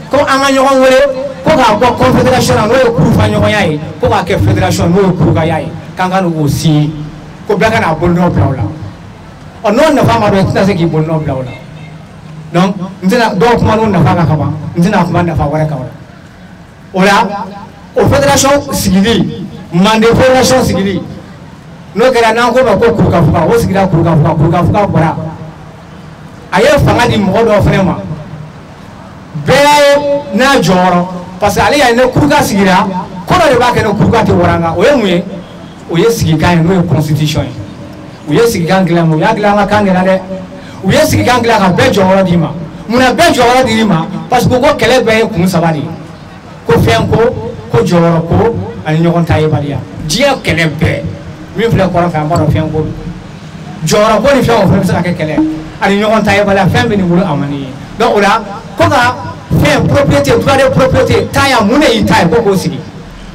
ko an ka ɲɔgɔn wele ko k'a bɔ confédération na n'o ye kurufa ɲɔgɔnya ye ko k'a kɛ fédération n'o ye kurukaya ye k'an ka n'o signer ko bɛɛ ka n'a bolonɔ bila o la ɔ n'o nafa ma dɔn i tɛna se k'i bolonɔ bila o la donc n tɛna dɔw kuma n'o nafa kan ka ban n tɛna kuma nafa wɛrɛ kan o la o fédération sigili Mande fédération sigili n'o kɛra n'an ko ma ko kurukafuga o sigira kurukafuga bɔra a ye fanga di mɔgɔ dɔw fana ma bɛɛ n'a jɔyɔrɔ parce que ale y'a ye ne kuruka sigira ko dɔ de b'a kɛ ne kuruka tɛ waranga o ye mun ye o ye sigikan ye n'o ye constitution ye u ye sigikan dilan u y'a dilan an ka kan de la dɛ u ye sigikan dilan ka bɛɛ jɔyɔrɔ d'i ma munna bɛɛ jɔyɔrɔ dir'i ma parce que ko kɛlɛ bɛɛ ye kun saba de ye ko fɛn ko jɔyɔrɔ ko ani ɲɔgɔn ta ye baliya diɲɛ kɛlɛ bɛɛ min filɛ kɔrɔ fɛ an b'a dɔn fɛn ko jɔyɔrɔ ko ni fɛn o fɛnɛ bɛ se ka kɛ kɛlɛ ani ɲɔgɔn ta ye baliya fɛn bɛ nin bolo a man di ye donc o la ko ka fɛn propriété droit de propriété ta ya mun de y'i ta ye ko k'o sigi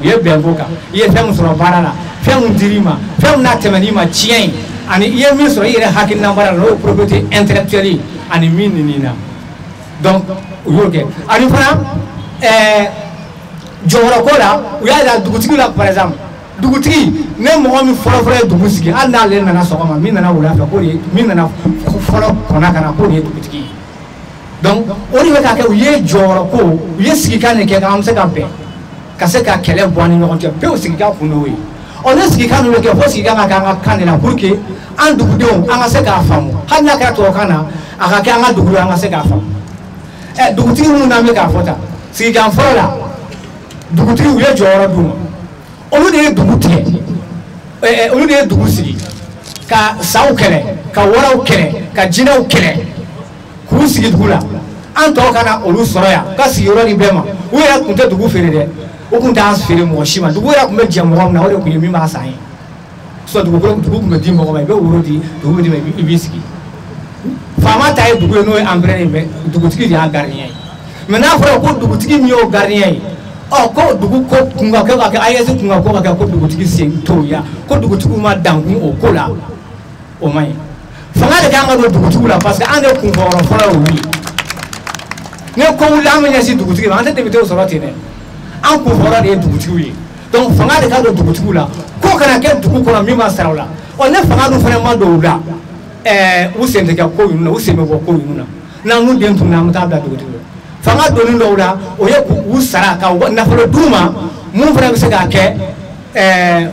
u ye bɛn ko kan i ye fɛn min sɔrɔ baara la fɛn min dir'i ma fɛn min n'a tɛmɛn'i ma tiɲɛ ye ani i ye min sɔrɔ i yɛrɛ hakilina baara la n'o ye propriété intellectuelle ani min ninni na donc u y'o kɛ ani fana jɔyɔrɔ ko la u y'a yira dugutigi la par exemple dugutigi ne mɔgɔ min fɔlɔ ye dugu sigi hali n'ale nana sɔgɔma min nana wula fɛ ko de min nana fɔlɔ kɔnna ka na ko de ye dugutigi ye donc o de bɛ ka kɛ u ye jɔyɔrɔ ko u ye sigikan de kɛ k'an bɛ se ka bɛn ka se ka kɛlɛ bɔ an ni ɲɔgɔn cɛ pewu sigikan kun y'o ye ɔ ne sigikan ninnu bɛ kɛ fo sigikan ka kɛ an ka kan de la pour que an dugudenw an ka se k'a faamu hali n'a kɛra tubabukan na a ka kɛ an ka dugu la an ka se k'a faamu dugutigi minnu n'an bɛ k'a fɔ tan sigikan fɔlɔ la dugutigi u ye jɔyɔrɔ d'u ma olu de ye dugu tigɛ olu de ye dugu sigi ka saw kɛlɛ ka waraw kɛlɛ ka jinɛw kɛlɛ k'u sigi dugu la an tɔw ka na olu sɔrɔ yan ka sigiyɔrɔ di bɛɛ ma u yɛrɛ tun tɛ dugu feere dɛ u tun t'a feere mɔgɔ si ma dugu yɛrɛ tun bɛ jɛ mɔgɔ min na o de tun ye min b'a san ye soit dugu tun bɛ di mɔgɔ ma i bɛ woro di dugu bɛ di ma i b'i sigi faama ta ye dugu ye n'o ye engrais ye mais dugutigi de y'a gardien ye mais n'a fɔra ko dugutigi min y'o gardien ye ɔ ko dugu ko kun ka kɛ ka kɛ AES kun ka ko ka kɛ ko dugutigi sen t'o ya ko dugutigiw ma dankun o ko la o man ɲi fanga de kan ka don dugutigiw la parce que an de kunfɔyɔrɔ fɔlɔ ye olu ye ne ko wuli an bɛ ɲɛsin dugutigi ma an tɛ député sɔrɔ ten dɛ an kunfɔyɔrɔ de ye dugutigiw ye donc fanga de ka don dugutigiw la ko kana kɛ dugu kɔnɔ min ma sara o la ɔ ne fanga dun fana ma don o la u sen tɛ kɛ ko ninnu na u sen bɛ bɔ ko ninnu na n'an n'u den tununa an bɛ taa bila dugutigiw la fanga donni dɔw la o ye k'u sara ka nafolo d'u ma mun fana bɛ se k'a kɛ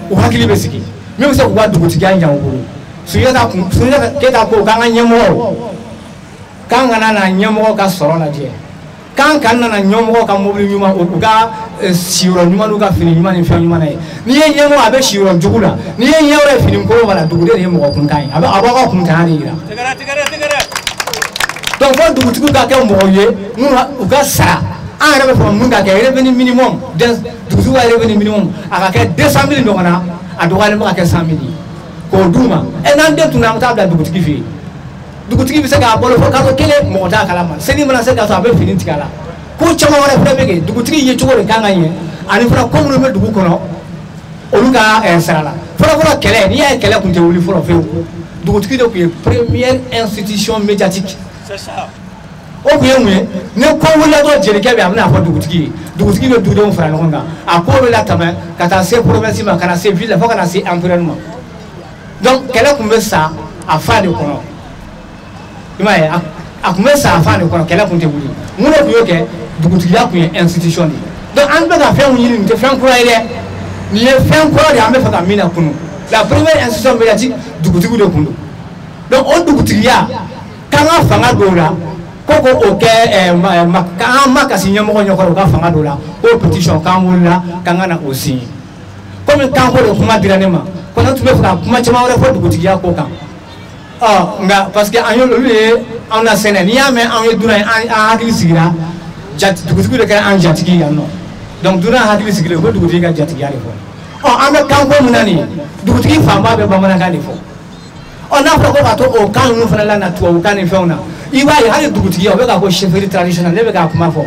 u hakili bɛ sigi min bɛ se k'u ka dugutigiya ɲɛ u bolo Sunjata Keyita ko k'an ka ɲɛmɔgɔw k'an kana na ɲɛmɔgɔ ka sɔrɔ lajɛ kan kan na nyomo ka mobile nyuma uga siro nyuma uga fini nyuma ni fini nyuma ni ye nyemo abe siro jugula ni ye nyewre fini ko wala dugude ni mo kun kai abe abaka kun tani ira donc fo dugutigu ka ke mo ye uga sa an yɛrɛ bɛ fɔ mun ka kɛ revenu minimum dugutigiw ka revenu minimum a ka kɛ 200 000 ɲɔgɔnna a dɔgɔyalen bɛ ka kɛ 100 000 k'o d'u ma n'an den tun na an bɛ taa bila dugutigi fɛ yen dugutigi bɛ se k'a balo fo kalo kelen mɔgɔ t'a kalama seli mana se ka sɔrɔ a bɛ fini tigɛ a la ko caman wɛrɛ fɛnɛ bɛ kɛ dugutigi ye cogo de kan ka ɲɛ ani fana ko minnu bɛ dugu kɔnɔ olu ka sara la fɔlɔfɔlɔ kɛlɛ n'i y'a ye kɛlɛ tun tɛ wuli fɔlɔ fewu dugutigi de tun ye première institution médiatique o kun ye mun ye ni ko wulila dɔrɔn jelikɛ bɛ a bɛna fɔ dugutigi ye dugutigi bɛ dugudenw fara ɲɔgɔn kan a ko bɛ latɛmɛ ka taa se province ma ka na se ville fo ka na se empereur ma donc kɛlɛ tun bɛ sa a fa de kɔnɔ i m'a ye a tun bɛ sa a fa de kɔnɔ kɛlɛ tun tɛ wuli mun de tun y'o kɛ dugutigiya tun ye institution de ye donc an bɛ ka fɛn min ɲini nin tɛ fɛn kura ye dɛ nin ye fɛn kura de ye an bɛ fɛ ka min na kunu la première institution médiatique dugutigiw de tun don donc o dugutigiya k'an ka fanga dɔw la koko o kɛ k'an ma kasi ɲɛmɔgɔ ɲɛkɔrɔ u ka fanga dɔ la o pétition k'an wulila k'an ka na o signer komi kanko de kuma dira ne ma ko ne tun bɛ fɛ ka kuma caman wɛrɛ fɔ dugutigiya ko kan nka parce que an ye olu ye anw na sɛnɛ n'i y'a mɛn anw ye dunan ye an hakili sigira dugutigi de kɛra an jatigi yan nɔ donc dunan hakili sigilen o bɛ dugutigi ka jatigiya de fɔ an bɛ kanko min na nin ye dugutigi fanba bɛ bamanankan de fɔ n'a fɔra ko ka to o kan ninnu fana la na tubabukan ni fɛnw na i b'a ye hali dugutigiya o bɛ ka ko chefferie traditionnelle ne bɛ k'a kuma fɔ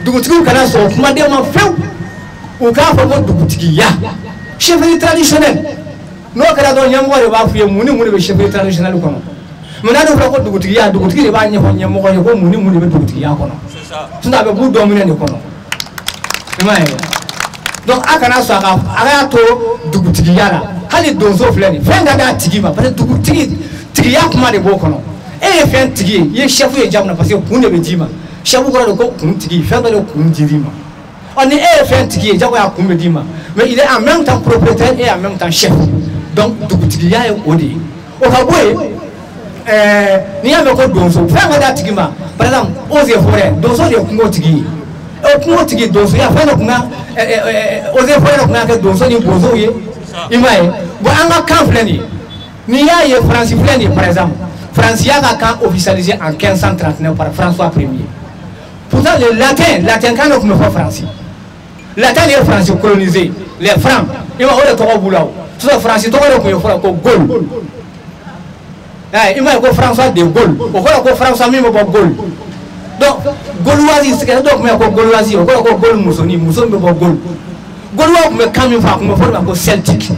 dugutigiw kana sɔn kumaden ma fewu u k'a fɔ ko dugutigiya chefferie traditionnelle n'o kɛra dɔrɔn ɲɛmɔgɔ de b'a f'i ye mun ni mun de bɛ chefferie traditionnelle kɔnɔ mais n'a dun fɔra ko dugutigiya dugutigi de b'a ɲɛfɔ ɲɛmɔgɔ ye ko mun ni mun de bɛ dugutigiya kɔnɔ sinon a bɛ b'u dɔn minɛ de kɔnɔ i m'a ye donc a kana sɔn a k'a to dugutigiya la hali donso filɛ nin fɛn ka d'a tigi ma parce que tigiya kuma de b'o kɔnɔ e ye fɛn tigi ye i ye chef ye jamana parce que kun de bɛ d'i ma chef kɔrɔ de ko kun tigi fɛn dɔ de kun dir'i ma ni e ye fɛn tigi ye jagoya kun bɛ d'i ma mais il est en même temps propriétaire et en même temps chef donc dugutigiya ye o de ye o ka bɔ yen n'i y'a mɛn ko donso fɛn ka d'a tigi ma par exemple eaux et forêts donso de ye kungo tigi ye o kungo tigi donsoya fɛn dɔ kun ka eaux et forêts de kun ka kɛ donso ni bozow ye i m'a ye bon an ka kan filɛ nin ye n'i y'a ye faransi filɛ nin ye par exemple France a quand officialisé en 1539 par François Ier. Pourtant, les latins quand nous ne français. Les latins les français colonisés, les francs, ils m'ont dit que boulot. Tout ça français, tout le monde a Gaulle. Il m'a dit François de Gaulle. Au cas François même pas Gaulle. Donc Gauloisie, c'est que donc mais Gauloisie, au cas Gaulle Mussolini, Mussolini pas Gaulle. Gaulois mais quand même pas comme forme celtique.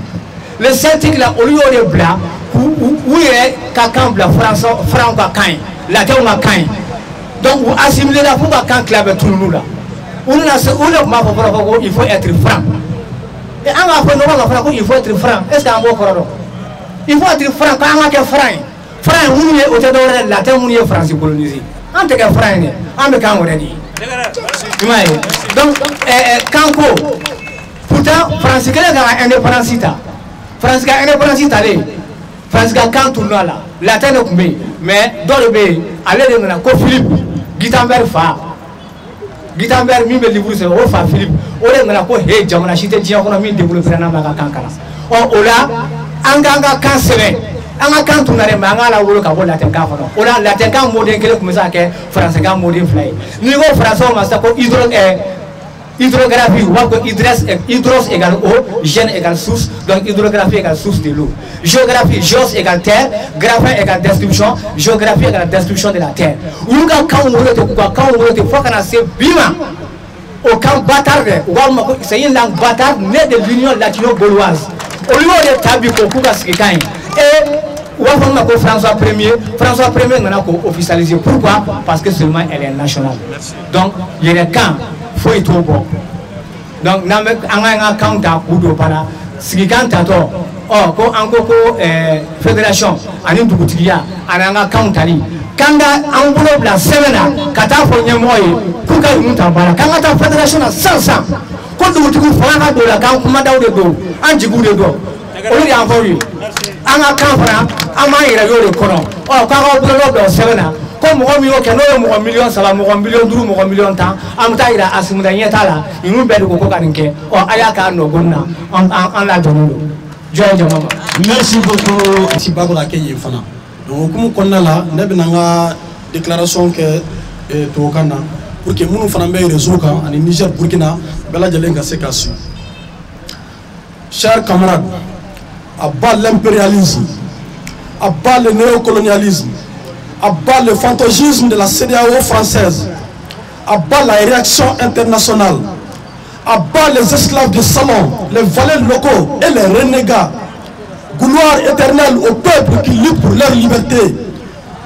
Les celtiques là au lieu de blanc où est quelqu'un blanc franc ka kan latin ka kan donc vous assimilez la pour ka kan clave tout nous là on a ce on a ma il faut être franc et on va faire nous va il faut être franc est-ce qu'on va correct il faut être franc quand on est franc on est au tête de latin on est français colonisé on te que franc ne on me kan already donc kanko pourtant français que la indépendance ita France ka indépendance italienne France ka kan tournois là latin ne kumbe mais dans le pays aller de na ko Philippe Gutenberg mi be livre c'est o fa Philippe o le na ko he jamana shite dia ko na mi développer na ba kan kala o la anga kan sebe anga kan tournois ma anga la wolo ka bo latin ka fono o la latin ka modern kele kumbe sa ke France ka modern fly ni go français ma sa ko hydrographie, hydros égale eau, gène égale source, donc hydrographie égale source de l'eau. Géographie, géos égale terre, graphin égale description, géographie égale description de la terre. Ou quand on veut te faut qu'on a ces bima au camp bâtard, c'est une langue bâtarde née de l'Union latino-gauloise. Au lieu de tabi pour et François Ier n'a officialisé. Pourquoi? Parce que seulement elle est nationale. Donc, il y a des camps. Faut y tout bon. Donc, n'a même un camp à Kudo para. Si quelqu'un t'attend, ko encore fédération, à une boutique, à un camp tali. Quand on enveloppe la semaine, quand on fait un mois, pour qu'on monte en bas, quand on fédération à 500, quand on boutique fera de la camp, comment d'aller de dos, un jigou de dos. On lui envoie. On a camp para, on m'a eu le coron. Quand on enveloppe la semaine, comme mɔgɔ min y'o kɛ n'o ye mɔgɔ miliyɔn 3 mɔgɔ miliyɔn 5 mɔgɔ miliyɔn 10 an bɛ taa yira Asimuta ɲɛ t'a la ninnu bɛɛ de ko ka nin kɛ a y'a k'a nɔgɔn na an lajɔlen don jɔn jama ma. Merci beaucoup. Merci Baba ka kɛ yen fana donc okumu kɔnɔna la ne bɛna n ka déclaration kɛ tubabukan na pour que minnu fana bɛ réseau kan ani Niger Burkina bɛɛ lajɛlen ka se ka su. Chers camarades, à bas l'impérialisme, à bas le néocolonialisme, à bas le fantogisme de la CEDEAO française, à bas la réaction internationale, à bas les esclaves de salon, les valets locaux et les renégats. Gloire éternelle au peuple qui lutte pour leur liberté.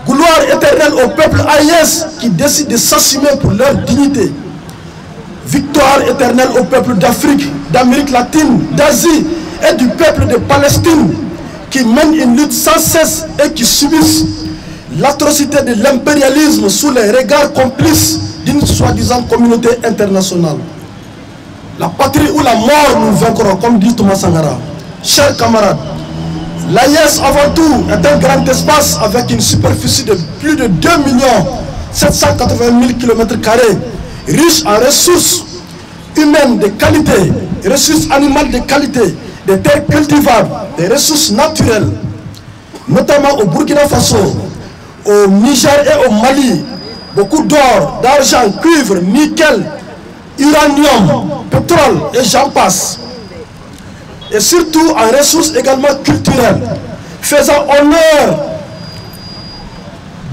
Gloire éternelle au peuple AIS qui décide de s'assumer pour leur dignité. Victoire éternelle au peuple d'Afrique, d'Amérique latine, d'Asie et du peuple de Palestine qui mènent une lutte sans cesse et qui subissent l'atrocité de l'impérialisme sous les regards complices d'une soi-disant communauté internationale. La patrie ou la mort nous vaincront, comme dit Thomas Sankara. Chers camarades, l'AIS avant tout est un grand espace avec une superficie de plus de 2 780 000 km², riche en ressources humaines de qualité, ressources animales de qualité, des terres cultivables, des ressources naturelles, notamment au Burkina Faso, au Niger et au Mali, beaucoup d'or, d'argent, cuivre, nickel, uranium, pétrole et j'en passe. Et surtout en ressources également culturelles, faisant honneur,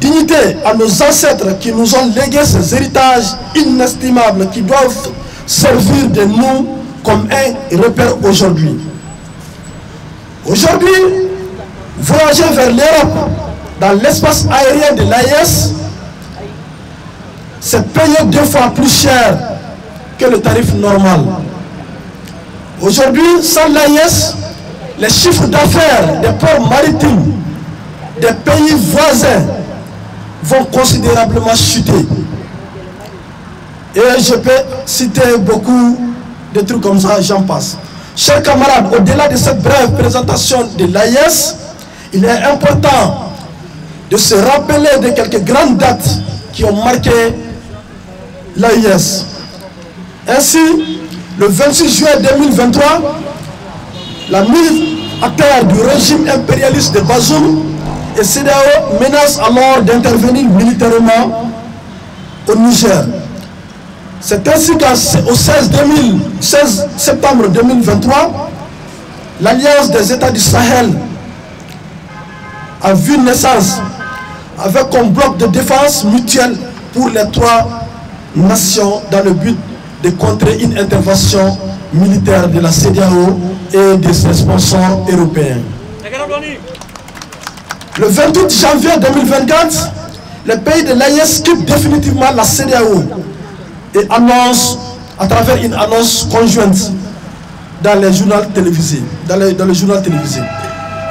dignité à nos ancêtres qui nous ont légué ces héritages inestimables qui doivent servir de nous comme un repère aujourd'hui. Aujourd'hui, voyager vers l'Europe dans l'espace aérien de l'AIS, c'est payer 2 fois plus cher que le tarif normal. Aujourd'hui, sans l'AIS, les chiffres d'affaires des ports maritimes des pays voisins vont considérablement chuter. Et je peux citer beaucoup de trucs comme ça, j'en passe. Chers camarades, au-delà de cette brève présentation de l'AIS, il est important de se rappeler de quelques grandes dates qui ont marqué l'AIS. Ainsi, le 26 juin 2023, la mise à terre du régime impérialiste de Bazoum et CEDEAO menace alors d'intervenir militairement au Niger. C'est ainsi qu'au 16 septembre 2023, l'Alliance des États du Sahel a vu naissance avec un bloc de défense mutuelle pour les 3 nations dans le but de contrer une intervention militaire de la CEDEAO et de ses sponsors européens. Le 28 janvier 2024, les pays de l'AIS quittent définitivement la CEDEAO et annonce à travers une annonce conjointe dans les journaux télévisés.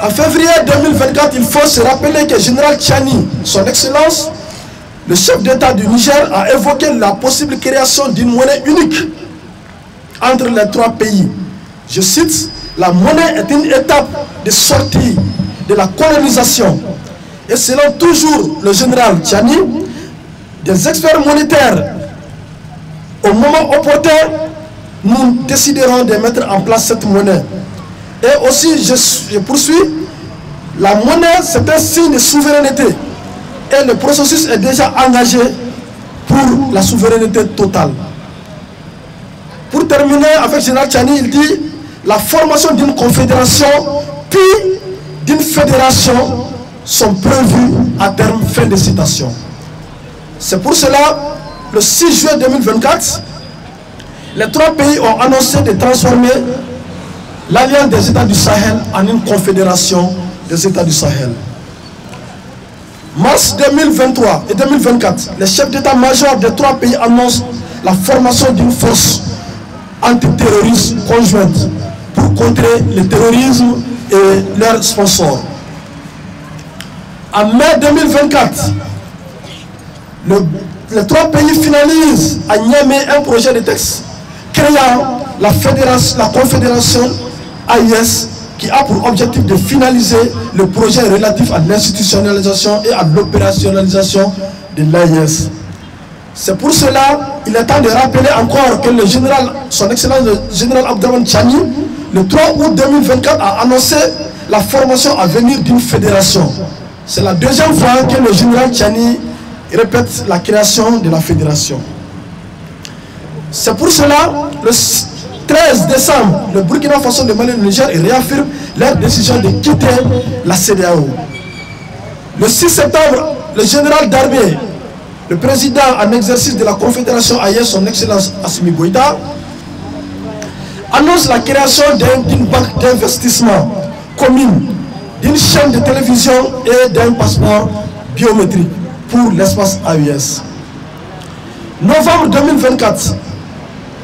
En février 2024, il faut se rappeler que le général Tchani, son excellence, le chef d'État du Niger, a évoqué la possible création d'une monnaie unique entre les 3 pays. Je cite, la monnaie est une étape de sortie de la colonisation. Et selon toujours le général Tchani, des experts monétaires, au moment opportun, nous déciderons de mettre en place cette monnaie. Et aussi, je poursuis, la monnaie, c'est un signe de souveraineté. Et le processus est déjà engagé pour la souveraineté totale. Pour terminer avec Général Tchani, il dit la formation d'une confédération puis d'une fédération sont prévues à terme. Fin de citation. C'est pour cela, le 6 juin 2024, les 3 pays ont annoncé de transformer l'Alliance des États du Sahel en une confédération des États du Sahel. Mars 2023 et 2024, les chefs d'état-major des 3 pays annoncent la formation d'une force antiterroriste conjointe pour contrer le terrorisme et leurs sponsors. En mai 2024, les 3 pays finalisent à Niamey un projet de texte créant la confédération AIS qui a pour objectif de finaliser le projet relatif à l'institutionnalisation et à l'opérationnalisation de l'AIS. C'est pour cela qu'il est temps de rappeler encore que le général, son excellence le général Abdraman Tchani, le 3 août 2024 a annoncé la formation à venir d'une fédération. C'est la deuxième fois que le général Tchani répète la création de la fédération. C'est pour cela, le 13 décembre, le Burkina Faso, le Mali et le Niger réaffirment leur décision de quitter la CEDEAO. Le 6 septembre, le général d'armée, le président en exercice de la Confédération AIS, son excellence Assimi Goïta, annonce la création d'une banque d'investissement commune, d'une chaîne de télévision et d'un passeport biométrique pour l'espace AES. Novembre 2024,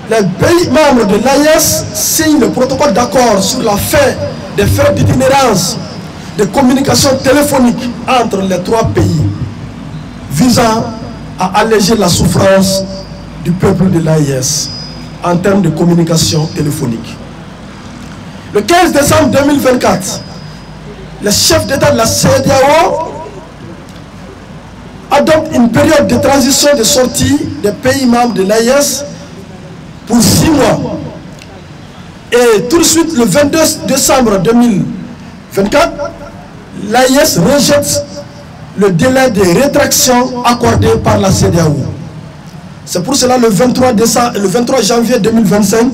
les pays membres de l'AES signent le protocole d'accord sur la fin des frais d'itinérance de communication téléphonique entre les trois pays, visant à alléger la souffrance du peuple de l'AES en termes de communication téléphonique. Le 15 décembre 2024, les chefs d'État de la CEDEAO adoptent une période de transition de sortie des pays membres de l'AES pour 6 mois. Et tout de suite, le 22 décembre 2024, l'AES rejette le délai de rétraction accordé par la CEDEAO. C'est pour cela le 23 janvier 2025,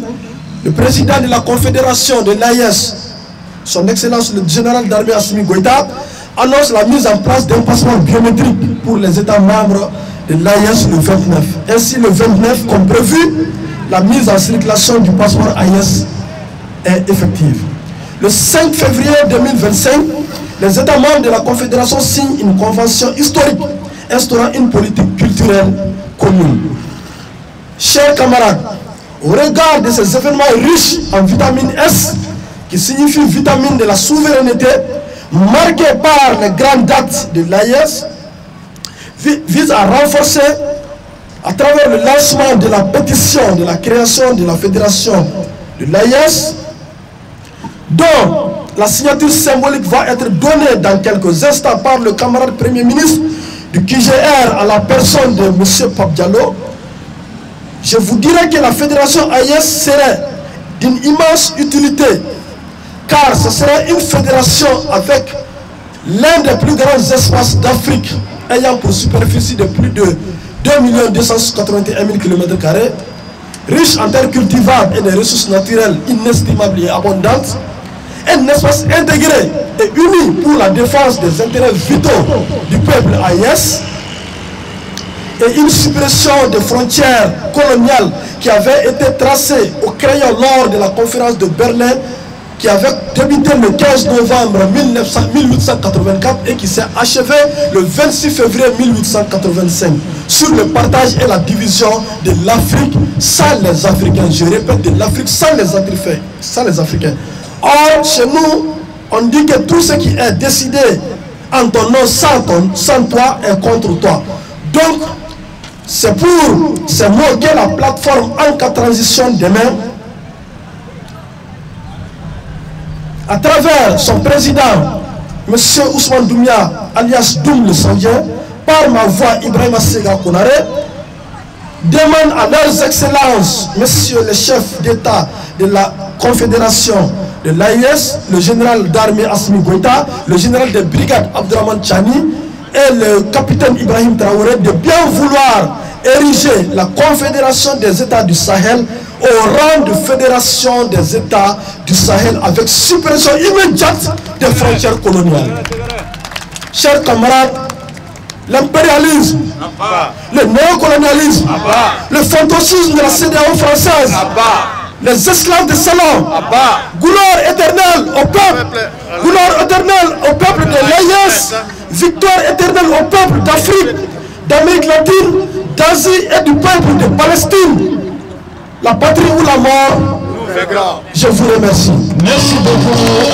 le président de la Confédération de l'AES, son excellence le général d'armée Assimi Goïta, annonce la mise en place d'un passeport biométrique pour les États membres de l'AES le 29. Ainsi, le 29, comme prévu, la mise en circulation du passeport AES est effective. Le 5 février 2025, les États membres de la Confédération signent une convention historique instaurant une politique culturelle commune. Chers camarades, au regard de ces événements riches en vitamine S, qui signifie vitamine de la souveraineté, marquée par les grandes dates de l'AES, vise à renforcer, à travers le lancement de la pétition de la création de la fédération de l'AES, dont la signature symbolique va être donnée dans quelques instants par le camarade Premier ministre du QGR à la personne de M. Pape Diallo. Je vous dirais que la fédération AES serait d'une immense utilité, car ce serait une fédération avec l'un des plus grands espaces d'Afrique, ayant pour superficie de plus de 2 281 000 km², riche en terres cultivables et des ressources naturelles inestimables et abondantes, un espace intégré et uni pour la défense des intérêts vitaux du peuple AES, et une suppression des frontières coloniales qui avait été tracée au crayon lors de la conférence de Berlin, qui avait débuté le 15 novembre 1884 et qui s'est achevée le 26 février 1885 sur le partage et la division de l'Afrique sans les Africains. Je répète, de l'Afrique sans les Africains. Or, chez nous, on dit que tout ce qui est décidé en ton nom, sans toi, est contre toi. Donc, c'est pour ces mots que la plateforme en cas de transition demain, à travers son président, M. Ousmane Doumbia, alias Doum le Sangien, par ma voix Ibrahima Sega Konaré, demande à leurs excellences, messieurs les chefs d'État de la Confédération de l'AES, le général d'armée Assimi Goïta, le général de brigade Abdraman Tchani et le capitaine Ibrahim Traoré de bien vouloir ériger la Confédération des États du Sahel au rang de Fédération des États du Sahel avec suppression immédiate des frontières coloniales. Chers camarades, l'impérialisme, le néocolonialisme, le fantocisme de la CEDEAO française, les esclaves de salon, gloire éternelle au peuple, gloire éternelle au peuple de l'AES, victoire éternelle au peuple d'Afrique, d'Amérique latine, d'Asie et du peuple de Palestine. La patrie ou la mort, je vous remercie. Merci beaucoup.